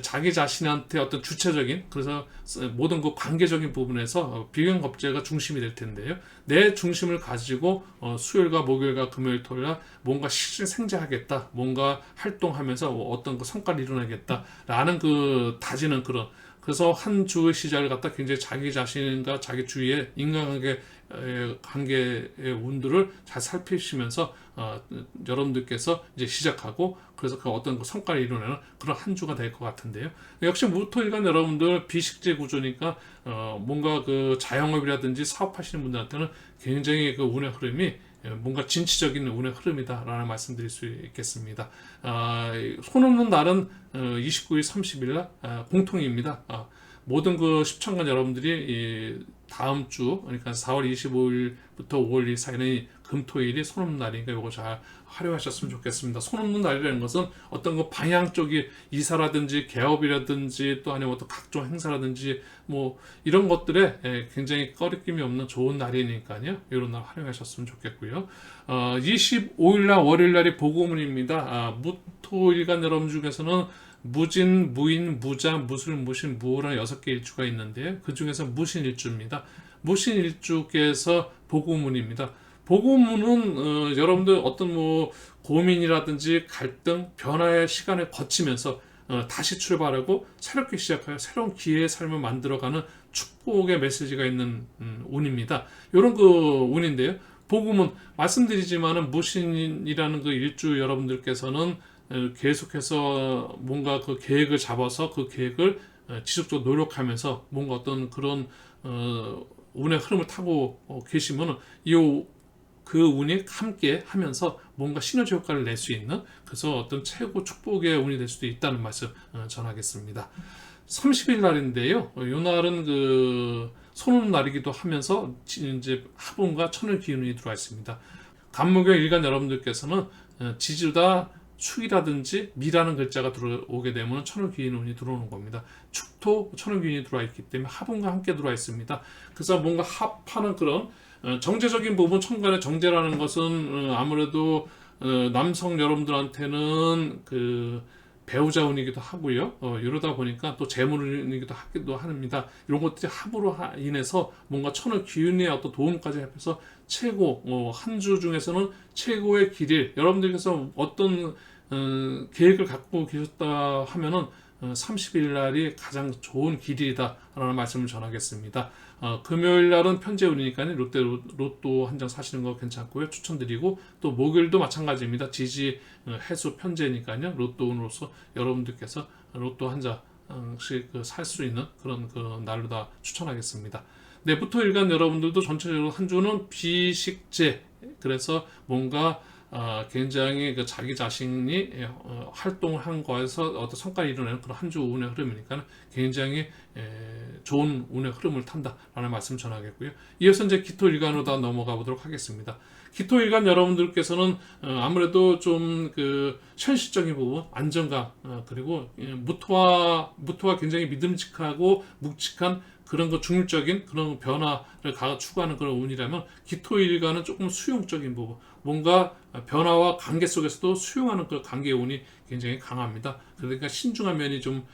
자기 자신한테 어떤 주체적인, 그래서 모든 그 관계적인 부분에서 비견겁제가 중심이 될 텐데요. 내 중심을 가지고 수요일과 목요일과 금요일, 토요일 뭔가 생재하겠다, 뭔가 활동하면서 어떤 그 성과를 이뤄내겠다라는 그 다지는 그런, 그래서 한 주의 시작을 갖다 굉장히 자기 자신과 자기 주위의 인간관계의 운들을 잘 살피시면서 여러분들께서 이제 시작하고, 그래서 그 어떤 그 성과를 이루는 그런 한 주가 될 것 같은데요. 역시 무토일간 여러분들 비식재 구조니까 뭔가 그 자영업이라든지 사업하시는 분들한테는 굉장히 그 운의 흐름이 뭔가 진취적인 운의 흐름이다라는 말씀드릴 수 있겠습니다. 손 없는 날은 29일, 30일 날 공통입니다. 모든 그 시청관 여러분들이 다음 주, 그러니까 4월 25일부터 5월 1일 사이는 금토일이 손 없는 날이니까 이거 잘 활용하셨으면 좋겠습니다. 손 없는 날이라는 것은 어떤 그 방향 쪽이 이사라든지 개업이라든지 또 아니면 어떤 각종 행사라든지 뭐 이런 것들에 굉장히 꺼리낌이 없는 좋은 날이니까요. 이런 날 활용하셨으면 좋겠고요. 25일 날 월요일 날이 복음운입니다. 무토일간 여러분 중에서는 무진, 무인, 무자, 무술, 무신, 무호라는 6개 일주가 있는데요. 그 중에서 무신 일주입니다. 무신 일주께서 복음운입니다. 복음운은 여러분들 어떤 뭐 고민이라든지 갈등, 변화의 시간을 거치면서 다시 출발하고 새롭게 시작하여 새로운 기회의 삶을 만들어가는 축복의 메시지가 있는 운입니다. 이런 그 운인데요. 복음은 말씀드리지만은 무신이라는 그 일주 여러분들께서는 계속해서 뭔가 그 계획을 잡아서 그 계획을 지속적으로 노력하면서 뭔가 어떤 그런 운의 흐름을 타고 계시면은 그 운이 함께 하면서 뭔가 시너지 효과를 낼 수 있는 그래서 어떤 최고 축복의 운이 될 수도 있다는 말씀 전하겠습니다. 30일 날인데요. 이 날은 그 손은 날이기도 하면서 이제 화분과 천을 기운이 들어와 있습니다. 간목의 일간 여러분들께서는 지지다 축이라든지 미라는 글자가 들어오게 되면 천을 기운 운이 들어오는 겁니다. 축토 천을 기운이 들어와 있기 때문에 화분과 함께 들어와 있습니다. 그래서 뭔가 합하는 그런 정제적인 부분, 천간의 정제라는 것은 아무래도 남성 여러분들한테는 그 배우자 운이기도 하고요. 이러다 보니까 또 재물 운이기도 하기도 합니다. 이런 것들이 합으로 인해서 뭔가 천을 기운의 어떤 도움까지 합해서 최고 한 주 중에서는 최고의 길일 여러분들께서 어떤 계획을 갖고 계셨다 하면은 30일 날이 가장 좋은 길이다라는 말씀을 전하겠습니다. 금요일 날은 편제운이니까요. 로또 한 장 사시는 거 괜찮고요. 추천드리고 또 목요일도 마찬가지입니다. 지지 해수 편제니까요. 로또운으로서 여러분들께서 로또 한 장씩 살 수 있는 그런 그 날로 다 추천하겠습니다. 내부터 일간 여러분들도 전체적으로 한 주는 비식재 그래서 뭔가 굉장히 그 자기 자신이 활동을 한 거에서 어떤 성과를 이뤄내는 그런 한 주 운의 흐름이니까 굉장히 좋은 운의 흐름을 탄다라는 말씀 전하겠고요. 이어서 이제 기토일간으로 다 넘어가 보도록 하겠습니다. 기토일간 여러분들께서는 아무래도 좀 그 현실적인 부분, 안정감 그리고 무토와 굉장히 믿음직하고 묵직한 그런 거 중립적인 그런 변화를 추구하는 그런 운이라면 기토일간은 조금 수용적인 부분 뭔가 변화와 관계 속에서도 수용하는 그 관계의 운이 굉장히 강합니다. 그러니까 신중한 면이 좀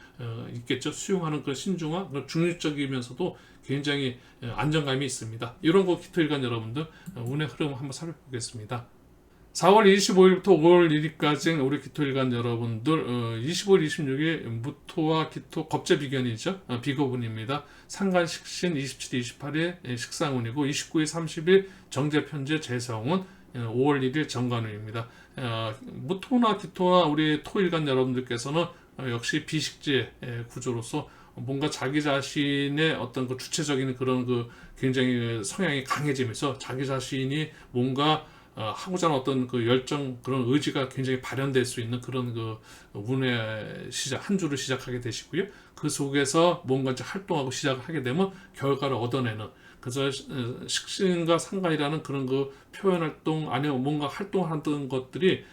있겠죠. 수용하는 그 신중한 그런 중립적이면서도 굉장히 안정감이 있습니다. 이런 거 기토일간 여러분들 운의 흐름 한번 살펴보겠습니다. 4월 25일부터 5월 1일까지 우리 기토일간 여러분들 25일, 26일 무토와 기토 겁재비견이죠. 비거분입니다. 상간 식신 27일, 28일 식상운이고 29일, 30일 정제편제 재성운 5월 1일 정관운입니다. 무토나 기토나 우리 토일간 여러분들께서는 역시 비식재 구조로서 뭔가 자기 자신의 어떤 그 주체적인 그런 그 굉장히 성향이 강해지면서 자기 자신이 뭔가 하고자 하는 어떤 그 열정 그런 의지가 굉장히 발현될 수 있는 그런 그 운의 시작 한 주를 시작하게 되시고요. 그 속에서 뭔가 이제 활동하고 시작을 하게 되면 결과를 얻어내는 그래서 식신과 상관이라는 그런 그 표현 활동 아니면 뭔가 활동하던 것들이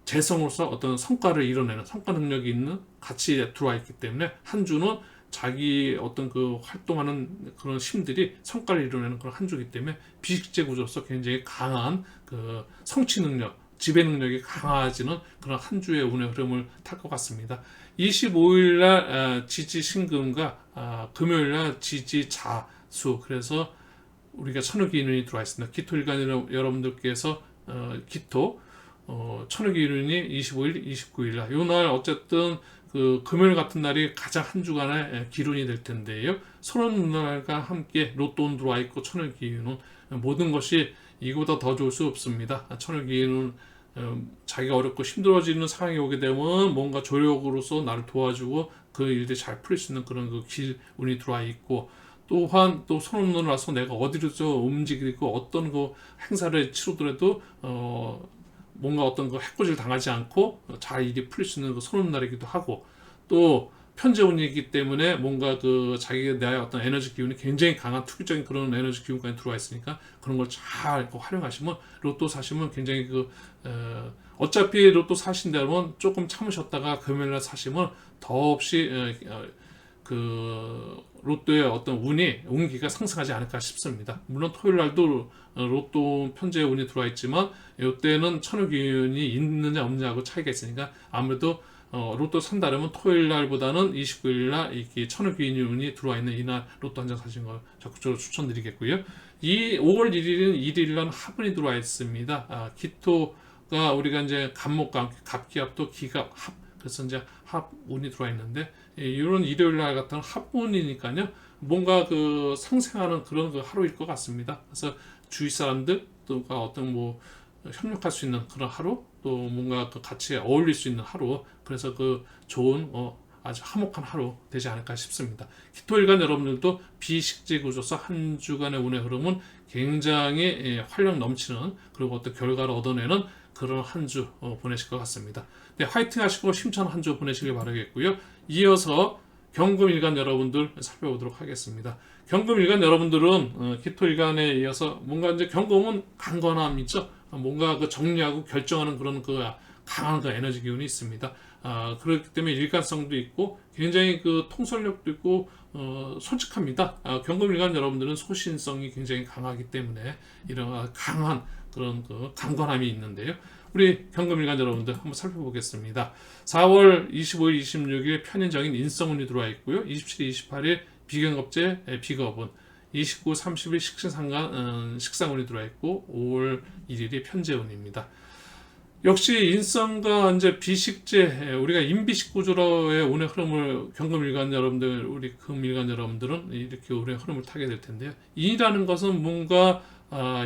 재성으로서 어떤 성과를 이뤄내는 성과 능력이 있는 같이 들어와 있기 때문에 한 주는 자기 어떤 그 활동하는 그런 힘들이 성과를 이루는 그런 한 주기 때문에 비식재 구조로서 굉장히 강한 그 성취 능력, 지배 능력이 강화지는 그런 한 주의 운의 흐름을 탈 것 같습니다. 25일 날 지지 신금과 금요일 날 지지 자수 그래서 우리가 천흑기운이 들어와 있습니다. 기토일간 여러분들께서 기토 천흑기운이 25일, 29일 날 이 날 어쨌든 그 금요일 같은 날이 가장 한 주간의 기운이 될 텐데요. 소론 날과 함께 로또운 들어와 있고 천을 기운은 모든 것이 이보다 더 좋을 수 없습니다. 천을 기운은 자기가 어렵고 힘들어지는 상황이 오게 되면 뭔가 조력으로서 나를 도와주고 그 일들이 잘 풀릴 수 있는 그런 그 기운이 들어와 있고 또한 또 손없는 와서 내가 어디로서 움직이고 어떤 그 행사를 치르더라도 뭔가 어떤 그 해코지를 당하지 않고 잘 일이 풀릴 수 있는 그 손없는 날이기도 하고 또 편재운이기 때문에 뭔가 그 자기의 나의 어떤 에너지 기운이 굉장히 강한 투기적인 그런 에너지 기운까지 들어와 있으니까 그런 걸 잘 활용하시면 로또 사시면 굉장히 어차피 로또 사신다면 조금 참으셨다가 금요일날 사시면 더없이 그 로또의 어떤 운기가 상승하지 않을까 싶습니다. 물론 토요일 날도 로또 편제의 운이 들어와 있지만 이때는 천우 기운이 있느냐 없느냐하고 차이가 있으니까 아무래도 로또 산다면 토요일 날보다는 29일 날 이렇게 천우 기운이 들어와 있는 이날 로또 한 장 사시는 걸 적극적으로 추천드리겠고요. 이 5월 1일은 일일날 합운이 들어와 있습니다. 기토가 우리가 이제 갑목과 함께 갑기합도 기갑 합, 그래서 이제 합운이 들어와 있는데 이런 일요일 날 같은 합운이니까요. 뭔가 그 상생하는 그런 그 하루일 것 같습니다. 그래서 주위 사람들과 어떤 뭐 협력할 수 있는 그런 하루, 또 뭔가 그 같이 어울릴 수 있는 하루, 그래서 그 좋은 아주 화목한 하루 되지 않을까 싶습니다. 기토일간 여러분들도 비식지 구조서 한 주간의 운의 흐름은 굉장히 활력 넘치는, 그리고 어떤 결과를 얻어내는 그런 한 주 보내실 것 같습니다. 네, 화이팅 하시고 힘찬 한 주 보내시길 바라겠고요. 이어서 경금일간 여러분들 살펴보도록 하겠습니다. 경금일간 여러분들은 기토일간에 이어서 뭔가 이제 경금은 강건함 있죠. 뭔가 그 정리하고 결정하는 그런 그 강한 그 에너지 기운이 있습니다. 그렇기 때문에 일관성도 있고 굉장히 그 통솔력도 있고 솔직합니다. 경금일간 여러분들은 소신성이 굉장히 강하기 때문에 이런 강한 그런 그 강건함이 있는데요. 우리 경금일간 여러분들 한번 살펴보겠습니다. 4월 25일, 26일 편인적인 인성운이 들어와 있고요. 27일, 28일 비경겁제 비겁운, 29, 30일 식신상간 식상운이 들어와 있고 5월 1일이 편재운입니다. 역시 인성과 이제 비식재, 우리가 인비식 구조로의 운의 흐름을 경금일간 여러분들, 우리 금일간 여러분들은 이렇게 운의 흐름을 타게 될 텐데요. 인이라는 것은 뭔가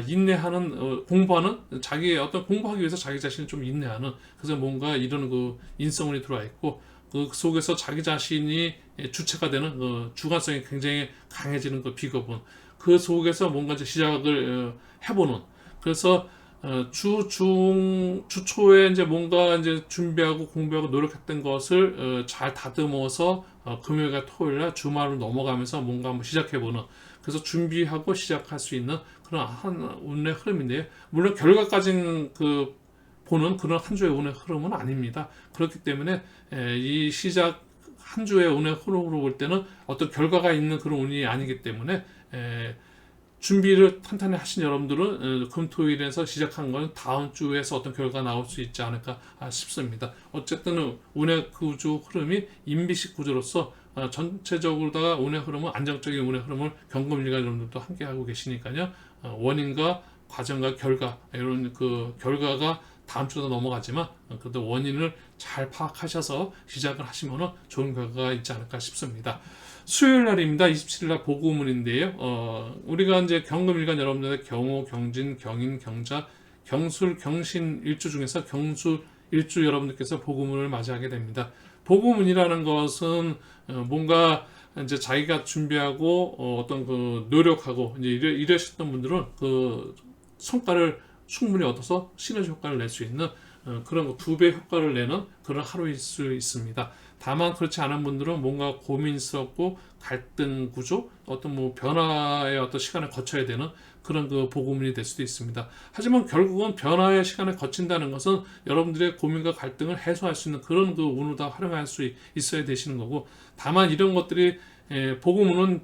인내하는, 공부하는, 자기 어떤 공부하기 위해서 자기 자신을 좀 인내하는, 그래서 뭔가 이런 그 인성운이 들어와 있고 그 속에서 자기 자신이 주체가 되는 주관성이 굉장히 강해지는 그 비겁은, 그 속에서 뭔가 이제 시작을 해보는, 그래서 주초에 이제 뭔가 이제 준비하고 공부하고 노력했던 것을 잘 다듬어서 금요일과 토요일날 주말로 넘어가면서 뭔가 한번 시작해보는, 그래서 준비하고 시작할 수 있는 그런 한 운의 흐름인데요. 물론 결과까지는 보는 그런 한 주의 운의 흐름은 아닙니다. 그렇기 때문에 이 시작 한 주의 운의 흐름으로 볼 때는 어떤 결과가 있는 그런 운이 아니기 때문에 준비를 탄탄히 하신 여러분들은 금토일에서 시작한 것은 다음 주에서 어떤 결과가 나올 수 있지 않을까 싶습니다. 어쨌든 운의 구조 흐름이 인비식 구조로서 전체적으로다가 운의 흐름은 안정적인 운의 흐름을 경금일간 여러분들도 함께 하고 계시니까요. 원인과 과정과 결과, 이런 그 결과가 다음 주도 넘어가지만 그래도 원인을 잘 파악하셔서 시작을 하시면 좋은 결과가 있지 않을까 싶습니다. 수요일 날입니다. 27일 날 보고문인데요. 우리가 이제 경금일간 여러분들의 경호, 경진, 경인, 경자, 경술, 경신 일주 중에서 경술 일주 여러분들께서 보고문을 맞이하게 됩니다. 보고문이라는 것은 뭔가 이제 자기가 준비하고 어떤 그 노력하고 이제 이러셨던 분들은 그 성과를 충분히 얻어서 시너지 효과를 낼 수 있는 그런 2배 효과를 내는 그런 하루일 수 있습니다. 다만 그렇지 않은 분들은 뭔가 고민스럽고 갈등 구조, 어떤 뭐 변화의 어떤 시간을 거쳐야 되는 그런 그 보고문이 될 수도 있습니다. 하지만 결국은 변화의 시간을 거친다는 것은 여러분들의 고민과 갈등을 해소할 수 있는 그런 그 운을 다 활용할 수 있어야 되시는 거고, 다만 이런 것들이 보고문은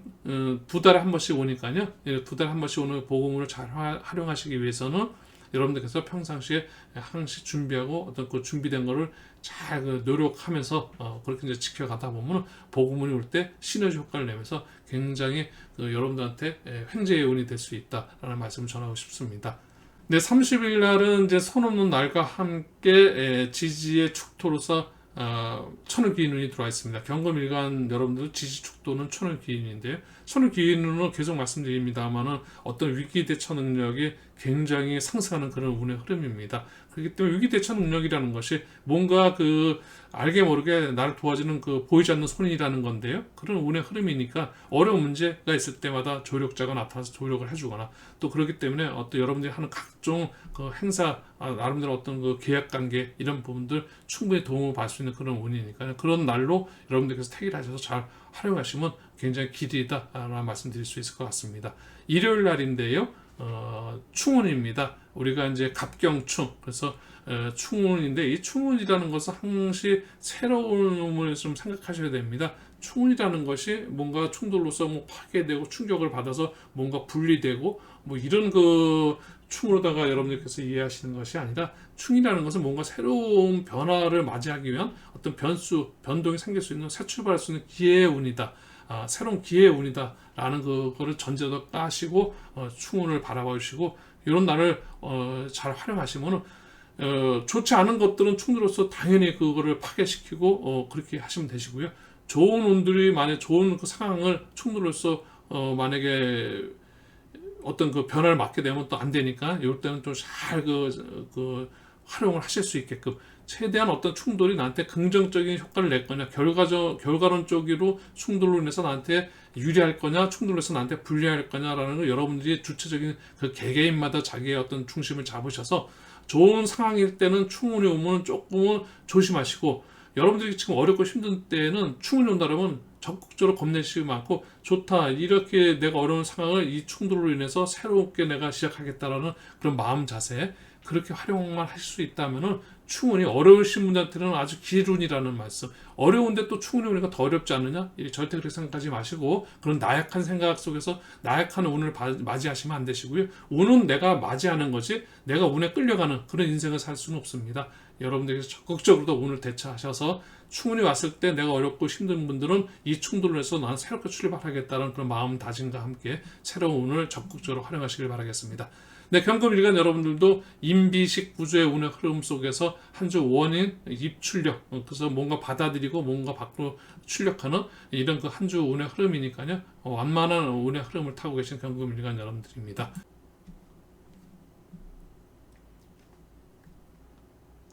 2달에 한 번씩 오니까요. 2달에 한 번씩 오는 보고문을 잘 활용하시기 위해서는 여러분들께서 평상시에 항상 준비하고 어떤 그 준비된 거를 잘 노력하면서 그렇게 이제 지켜가다 보면 보고문이 올 때 시너지 효과를 내면서 굉장히 여러분들한테 횡재의 운이 될 수 있다라는 말씀을 전하고 싶습니다. 네, 30일 날은 이제 손 없는 날과 함께 지지의 축토로서 천우기운이 들어와 있습니다. 경금일간 여러분들 지지 축토 속도는 천을 기인인데요. 천을 기인으로 계속 말씀드립니다만은 어떤 위기 대처 능력이 굉장히 상승하는 그런 운의 흐름입니다. 그렇기 때문에 위기 대처 능력이라는 것이 뭔가 그 알게 모르게 나를 도와주는 그 보이지 않는 손이라는 건데요. 그런 운의 흐름이니까 어려운 문제가 있을 때마다 조력자가 나타나서 조력을 해주거나 또 그렇기 때문에 어떤 여러분들이 하는 각종 그 행사, 나름대로 어떤 그 계약 관계 이런 부분들 충분히 도움을 받을 수 있는 그런 운이니까 그런 날로 여러분들께서 택일하셔서 잘 활용하시면 굉장히 기대다라는 말씀드릴 수 있을 것 같습니다. 일요일 날인데요. 충운입니다. 우리가 이제 갑경충, 그래서 충운인데 이 충운이라는 것은 항시 새로움을 좀 생각하셔야 됩니다. 충운이라는 것이 뭔가 충돌로서 뭐 파괴되고 충격을 받아서 뭔가 분리되고 뭐 이런 그 충으로다가 여러분들께서 이해하시는 것이 아니라 충이라는 것은 뭔가 새로운 변화를 맞이하기 위한 어떤 변동이 생길 수 있는 새 출발할 수 있는 기회의 운이다. 새로운 기회의 운이다 라는 그거를 전제도 까시고 충운을 바라봐 주시고 이런 날을 잘 활용하시면 좋지 않은 것들은 충으로서 당연히 그거를 파괴시키고 그렇게 하시면 되시고요. 좋은 운들이 만약 좋은 그 상황을 충으로서 만약에 어떤 그 변화를 맞게 되면 또 안 되니까 이럴 때는 좀 잘 그 활용을 하실 수 있게끔 최대한 어떤 충돌이 나한테 긍정적인 효과를 낼 거냐, 결과론적으로 충돌로 인해서 나한테 유리할 거냐, 충돌로 해서 나한테 불리할 거냐라는 걸 여러분들이 주체적인 그 개개인마다 자기의 어떤 중심을 잡으셔서 좋은 상황일 때는 충운이 오면 조금은 조심하시고 여러분들이 지금 어렵고 힘든 때에는 충운이 온다면 적극적으로 겁내시지 않고 좋다 이렇게 내가 어려운 상황을 이 충돌로 인해서 새롭게 내가 시작하겠다라는 그런 마음 자세 그렇게 활용만 하실 수 있다면은 충운이 어려우신 분들한테는 아주 기운이라는 말씀. 어려운데 또 충운이 오니까 더 어렵지 않느냐? 절대 그렇게 생각하지 마시고 그런 나약한 생각 속에서 나약한 운을 맞이하시면 안 되시고요. 운은 내가 맞이하는 거지 내가 운에 끌려가는 그런 인생을 살 수는 없습니다. 여러분들께서 적극적으로 운을 대처하셔서 충운이 왔을 때 내가 어렵고 힘든 분들은 이 충돌을 해서 나는 새롭게 출발하겠다는 그런 마음다짐과 함께 새로운 운을 적극적으로 활용하시길 바라겠습니다. 네, 경금일간 여러분들도 임비식 구조의 운의 흐름 속에서 한 주 원인 입출력, 그래서 뭔가 받아들이고 뭔가 밖으로 출력하는 이런 그 한 주 운의 흐름이니까요. 완만한 운의 흐름을 타고 계신 경금일간 여러분들입니다.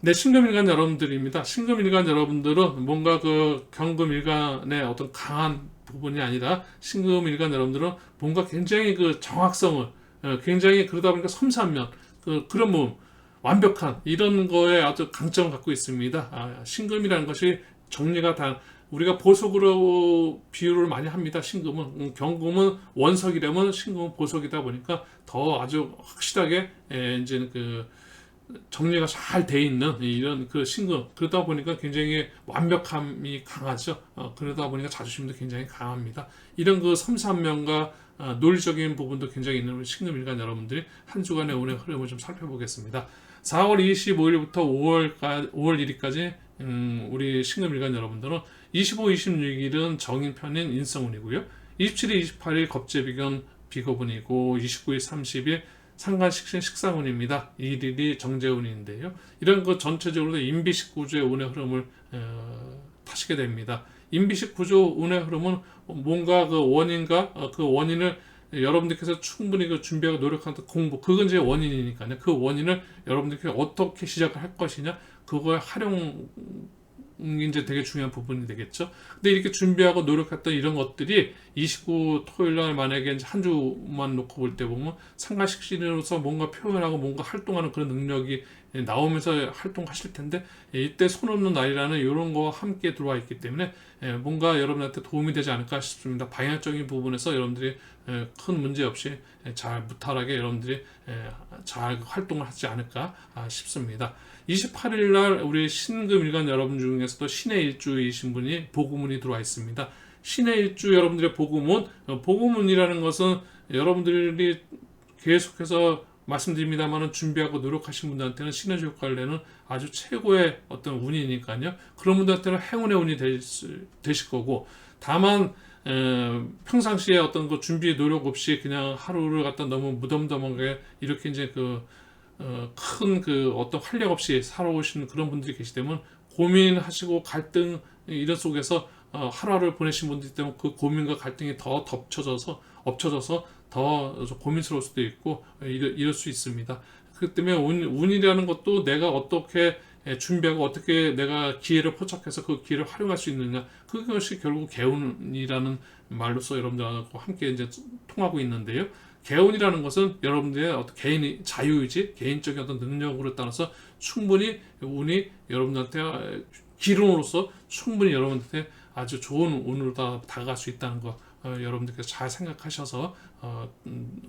네, 신금일간 여러분들입니다. 신금일간 여러분들은 뭔가 그 경금일간의 어떤 강한 부분이 아니라 신금일간 여러분들은 뭔가 굉장히 그 정확성을 굉장히 그러다 보니까 섬세한 그런 몸 완벽한 이런 거에 아주 강점을 갖고 있습니다. 신금이라는 것이 정리가 다 우리가 보석으로 비유를 많이 합니다. 신금은 경금은 원석이라면 신금은 보석이다 보니까 더 아주 확실하게 이제 그 정리가 잘 돼 있는 이런 그 신금 그러다 보니까 굉장히 완벽함이 강하죠. 그러다 보니까 자존심도 굉장히 강합니다. 이런 그 섬세한 면과 논리적인 부분도 굉장히 있는 우리 신금일간 여러분들이 한 주간의 운의 흐름을 좀 살펴보겠습니다. 4월 25일부터 5월 1일까지 우리 신금일간 여러분들은 25, 26일은 정인편인 인성운이고요. 27일, 28일 겁재비견 비거분이고 29일, 30일 상간식신 식상운입니다. 1일이 정제운인데요. 이런 그 전체적으로 인비식 구조의 운의 흐름을 타시게 됩니다. 인비식 구조 운의 흐름은 뭔가 그 원인과 그 원인을 여러분들께서 충분히 그 준비하고 노력하는 공부 그건 이제 원인이니까요. 그 원인을 여러분들께서 어떻게 시작을 할 것이냐 그거의 활용 이제 되게 중요한 부분이 되겠죠. 근데 이렇게 준비하고 노력했던 이런 것들이 29 토요일 날 만약에 이제 한 주만 놓고 볼 때 보면 상가식신으로서 뭔가 표현하고 뭔가 활동하는 그런 능력이 나오면서 활동하실 텐데 이때 손 없는 날이라는 이런 거와 함께 들어와 있기 때문에 뭔가 여러분한테 도움이 되지 않을까 싶습니다. 방향적인 부분에서 여러분들이 큰 문제 없이 잘 무탈하게 여러분들이 잘 활동을 하지 않을까 싶습니다. 28일 날 우리 신금일간 여러분 중에서도 신의 일주이신 분이 복음운이 들어와 있습니다. 신의 일주 여러분들의 복음운, 복음운이라는 것은 여러분들이 계속해서 말씀드립니다만 준비하고 노력하신 분들한테는 신의 효과를 내는 아주 최고의 어떤 운이니까요. 그런 분들한테는 행운의 운이 되실 거고 다만 평상시에 어떤 그 준비 노력 없이 그냥 하루를 갖다 너무 무덤덤하게 이렇게 이제 큰 어떤 활력 없이 살아오시는 그런 분들이 계시다면 고민하시고 갈등 이런 속에서 하루하루를 보내신 분들 때문에 그 고민과 갈등이 더 엎쳐져서 더 고민스러울 수도 있고 이럴 수 있습니다. 그렇기 때문에 운이라는 것도 내가 어떻게 준비하고 어떻게 내가 기회를 포착해서 그 기회를 활용할 수 있느냐, 그것이 결국 개운이라는 말로서 여러분들하고 함께 이제 통하고 있는데요. 개운이라는 것은 여러분들의 어떤 개인의 자유의지, 개인적인 어떤 능력으로 따라서 충분히 운이 여러분들한테 기운으로서 충분히 여러분한테 아주 좋은 운으로 다가갈 수 있다는 거 여러분들께서 잘 생각하셔서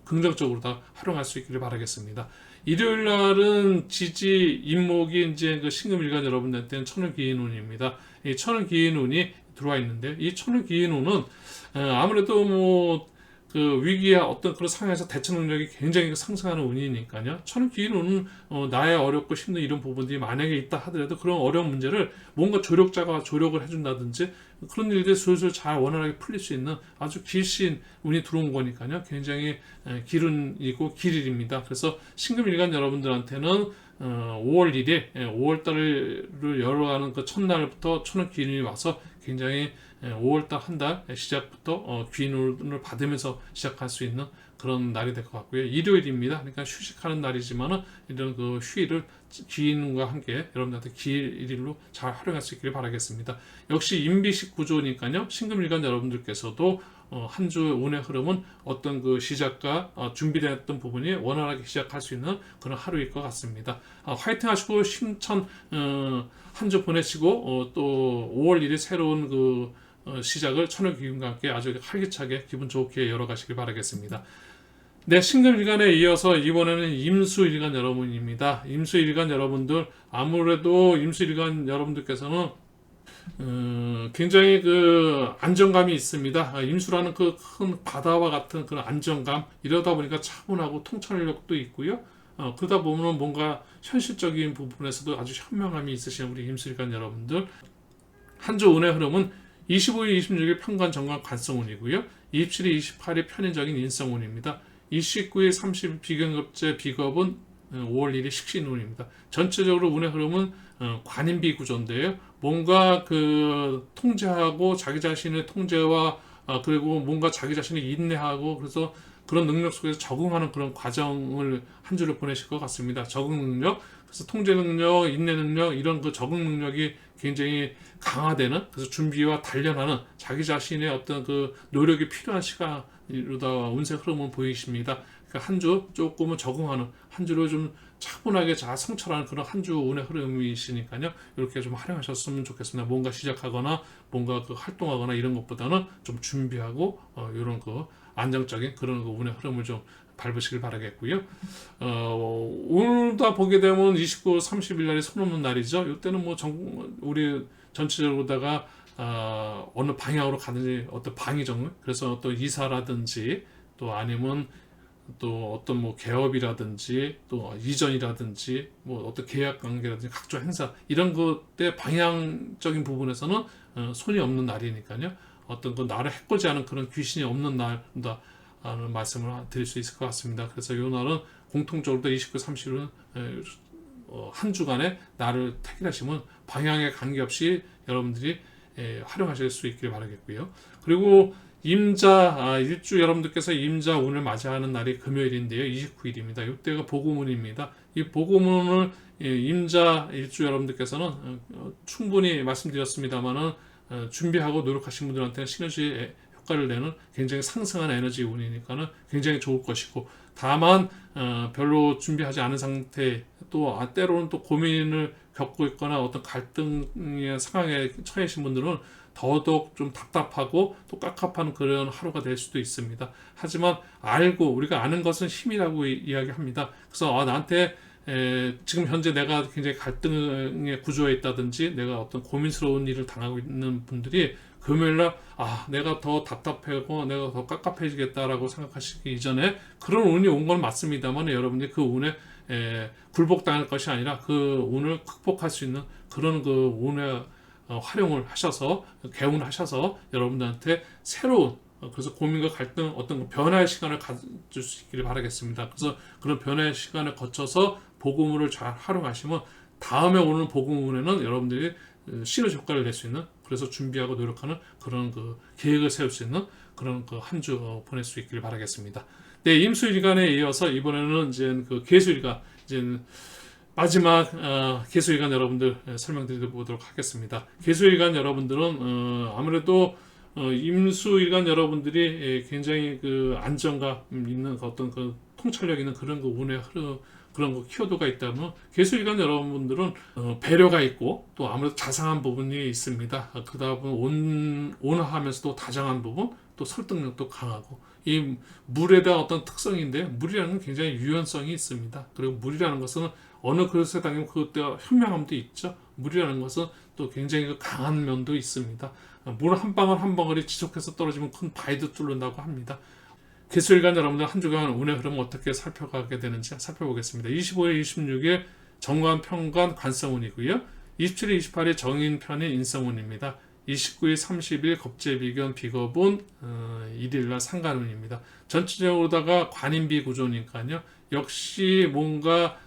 긍정적으로 다 활용할 수 있기를 바라겠습니다. 일요일 날은 지지 임목이 이제 그 신금일간 여러분들한테는 천을기인운입니다. 이 천을기인운이 들어와 있는데, 이 천을기인운은 아무래도 뭐 그 위기야 어떤 그런 상황에서 대처 능력이 굉장히 상승하는 운이니까요. 천을기인운은 나의 어렵고 힘든 이런 부분들이 만약에 있다 하더라도 그런 어려운 문제를 뭔가 조력자가 조력을 해준다든지 그런 일들이 슬슬 잘 원활하게 풀릴 수 있는 아주 길신 운이 들어온 거니까요. 굉장히 길운이고 길일입니다. 그래서 신금일간 여러분들한테는 5월 1일, 5월 달을 열어가는 그 첫날부터 천을기인이 와서 굉장히 5월달 한 달 시작부터 귀인운을 받으면서 시작할 수 있는 그런 날이 될 것 같고요. 일요일입니다. 그러니까 휴식하는 날이지만은 이런 그 휴일을 귀인과 함께 여러분들한테 기일로 잘 활용할 수 있기를 바라겠습니다. 역시 임비식 구조니까요. 신금일간 여러분들께서도 한 주 운의 흐름은 어떤 그 시작과 준비됐던 부분이 원활하게 시작할 수 있는 그런 하루일 것 같습니다. 화이팅 하시고 힘찬 한 주 보내시고 또 5월 1일 새로운 그 시작을 천을기운과 함께 아주 활기차게 기분 좋게 열어가시길 바라겠습니다. 네, 신금일간에 이어서 이번에는 임수일간 여러분입니다. 임수일간 여러분들, 아무래도 임수일간 여러분들께서는 굉장히 그 안정감이 있습니다. 임수라는 그 큰 바다와 같은 그런 안정감, 이러다 보니까 차분하고 통찰력도 있고요. 그러다 보면 뭔가 현실적인 부분에서도 아주 현명함이 있으신 우리 임수일간 여러분들, 한 주 운의 흐름은 25일, 26일 편관, 정관, 관성운이고요. 27일, 28일 편인적인 인성운입니다. 29일, 30일 비견급제, 비겁은 5월 1일 식신운입니다. 전체적으로 운의 흐름은 관인비 구조인데요. 뭔가 그 통제하고 자기 자신의 통제와 그리고 뭔가 자기 자신을 인내하고 그래서 그런 능력 속에서 적응하는 그런 과정을 한 주를 보내실 것 같습니다. 적응 능력, 그래서 통제 능력, 인내 능력, 이런 그 적응 능력이 굉장히 강화되는, 그래서 준비와 단련하는 자기 자신의 어떤 그 노력이 필요한 시간이로다 운세 흐름을 보이십니다. 그러니까 한 주 조금은 적응하는, 한 주를 좀 차분하게 잘 성찰하는 그런 한 주 운의 흐름이시니까요. 이렇게 좀 활용하셨으면 좋겠습니다. 뭔가 시작하거나 뭔가 그 활동하거나 이런 것보다는 좀 준비하고 이런 그 안정적인 그런 그 운의 흐름을 좀 밟으시길 바라겠고요. 오늘다 보게 되면 29, 30일 날이 손 없는 날이죠. 이때는 뭐 우리 전체적으로다가 어느 방향으로 가든지 어떤 방위정, 그래서 또 이사라든지 또 아니면 또 어떤 뭐 개업이라든지 또 이전이라든지 뭐 어떤 계약 관계라든지 각종 행사 이런 것의 방향적인 부분에서는 손이 없는 날이니까요. 어떤 그 나를 해코지 하는 그런 귀신이 없는 날이다 라는 말씀을 드릴 수 있을 것 같습니다. 그래서 이 날은 공통적으로 29, 30일은 한 주간의 날을 택일하시면 방향에 관계없이 여러분들이 활용하실 수 있길 바라겠고요. 그리고 임자 일주 여러분들께서 임자 운을 맞이하는 날이 금요일인데요. 29일입니다. 이때가 복음운입니다. 이 복음운을 임자 일주 여러분들께서는 충분히 말씀드렸습니다만은 준비하고 노력하신 분들한테는 시너지 효과를 내는 굉장히 상승한 에너지 운이니까는 굉장히 좋을 것이고, 다만 별로 준비하지 않은 상태, 또 때로는 또 고민을 겪고 있거나 어떤 갈등의 상황에 처해신 분들은 더더욱 좀 답답하고 또 깝깝한 그런 하루가 될 수도 있습니다. 하지만 우리가 아는 것은 힘이라고 이야기합니다. 그래서 나한테 지금 현재 내가 굉장히 갈등의 구조에 있다든지 내가 어떤 고민스러운 일을 당하고 있는 분들이 금요일날 내가 더 답답하고 내가 더 깝깝해지겠다라고 생각하시기 이전에 그런 운이 온 건 맞습니다만 여러분들이 그 운에 굴복당할 것이 아니라 그 운을 극복할 수 있는 그런 그 운의 활용을 하셔서 개운을 하셔서 여러분들한테 새로운 그래서 고민과 갈등 어떤 변화의 시간을 가질 수 있기를 바라겠습니다. 그래서 그런 변화의 시간을 거쳐서 복음을 잘 활용하시면 다음에 오는 복음운에는 여러분들이 시너지 효과를 낼 수 있는, 그래서 준비하고 노력하는 그런 그 계획을 세울 수 있는 그런 그 한 주 보낼 수 있기를 바라겠습니다. 네, 임수일간에 이어서 이번에는 이제 그 계수일간, 이제 마지막 계수일간 여러분들 설명드려 보도록 하겠습니다. 계수일간 여러분들은 아무래도 임수일간 여러분들이 굉장히 그 안정감 있는 어떤 그 통찰력 있는 그런 그 운의 흐름, 그런 그 키워드가 있다면, 계수일간 여러분들은 배려가 있고 또 아무래도 자상한 부분이 있습니다. 그 다음은 온화하면서도 다정한 부분, 또 설득력도 강하고, 이 물에 대한 어떤 특성인데, 물이라는 건 굉장히 유연성이 있습니다. 그리고 물이라는 것은 어느 그릇에 담기면 그때 현명함도 있죠. 물이라는 것은 또 굉장히 그 강한 면도 있습니다. 물 한 방울 한 방울이 지속해서 떨어지면 큰 바위도 뚫는다고 합니다. 계수일간 여러분들 한 주간 운의 흐름 어떻게 살펴가게 되는지 살펴보겠습니다. 25일, 26일 정관, 평관, 관성운이고요. 27일, 28일 정인편의 인성운입니다. 29일, 30일 겁재비견, 비겁운, 1일날 상관운입니다. 전체적으로다가 관인비 구조니까요. 역시 뭔가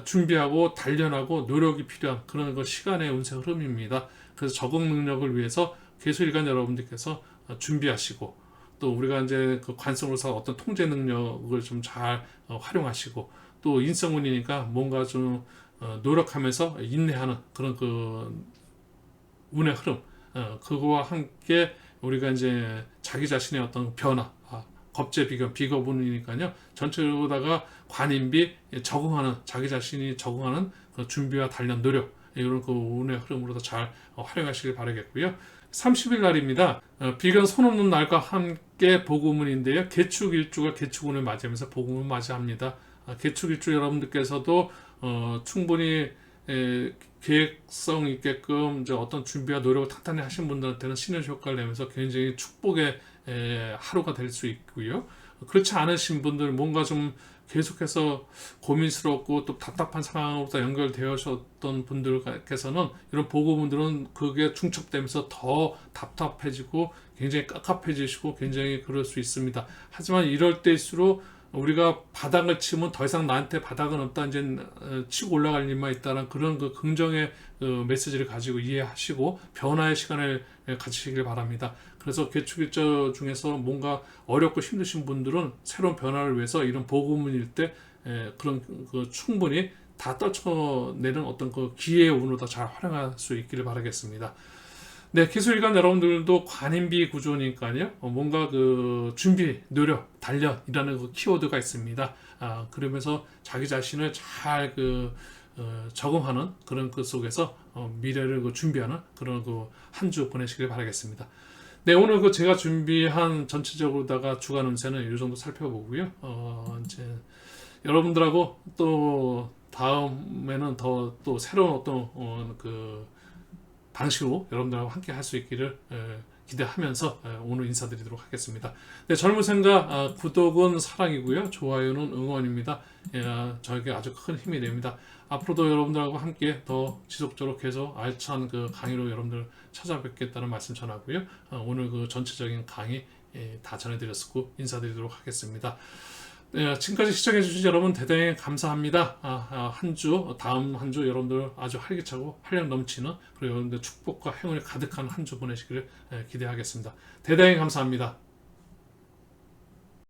준비하고 단련하고 노력이 필요한 그런 그 시간의 운세 흐름입니다. 그래서 적응 능력을 위해서 계수일간 여러분들께서 준비하시고, 또 우리가 이제 그 관성으로서 어떤 통제 능력을 좀 잘 활용하시고, 또 인성운이니까 뭔가 좀 노력하면서 인내하는 그런 그 운의 흐름, 그거와 함께 우리가 이제 자기 자신의 어떤 변화, 겁재 비견, 비겁운이니까요. 전체로다가 관인비 적응하는, 자기 자신이 적응하는 그 준비와 단련, 노력, 이런 그 운의 흐름으로도 잘 활용하시길 바라겠고요. 30일 날입니다. 비견 손 없는 날과 함께 복음운인데요. 개축일주가 개축운을 맞이하면서 복음을 맞이합니다. 개축일주 여러분들께서도 충분히 계획성 있게끔 이제 어떤 준비와 노력을 탄탄히 하신 분들한테는 시너지 효과를 내면서 굉장히 축복의 하루가 될 수 있고요. 그렇지 않으신 분들, 뭔가 좀 계속해서 고민스럽고 또 답답한 상황으로부터 연결되었던 분들께서는, 이런 보고분들은 그게 중첩되면서 더 답답해지고 굉장히 깝깝해지시고 굉장히 그럴 수 있습니다. 하지만 이럴 때일수록 우리가 바닥을 치면 더 이상 나한테 바닥은 없다, 이제 치고 올라갈 일만 있다는 그런 그 긍정의 메시지를 가지고 이해하시고 변화의 시간을 가지시길 바랍니다. 그래서 개축일자 중에서 뭔가 어렵고 힘드신 분들은 새로운 변화를 위해서 이런 보고문일 때 그런 그 충분히 다 떨쳐내는 어떤 그 기회의 운으로 다 잘 활용할 수 있기를 바라겠습니다. 네, 계수일간 여러분들도 관인비 구조니까요. 뭔가 그 준비, 노력, 단련이라는 그 키워드가 있습니다. 그러면서 자기 자신을 잘 적응하는 그런 그 속에서 미래를 그 준비하는 그런 그 한 주 보내시길 바라겠습니다. 네, 오늘 그 제가 준비한 전체적으로다가 주간 운세는 이 정도 살펴보고요. 이제 여러분들하고 또 다음에는 더 또 새로운 어떤 그 방식으로 여러분들하고 함께 할 수 있기를 기대하면서 오늘 인사드리도록 하겠습니다. 네, 젊은 생각 구독은 사랑이고요. 좋아요는 응원입니다. 저에게 아주 큰 힘이 됩니다. 앞으로도 여러분들하고 함께 더 지속적으로 계속 알찬 그 강의로 여러분들 찾아뵙겠다는 말씀 전하고요. 오늘 그 전체적인 강의 다 전해드렸고 인사드리도록 하겠습니다. 지금까지 시청해주신 여러분 대단히 감사합니다. 다음 한 주 여러분들 아주 활기차고 활력 넘치는, 그리고 여러분들 축복과 행운이 가득한 한 주 보내시기를 기대하겠습니다. 대단히 감사합니다.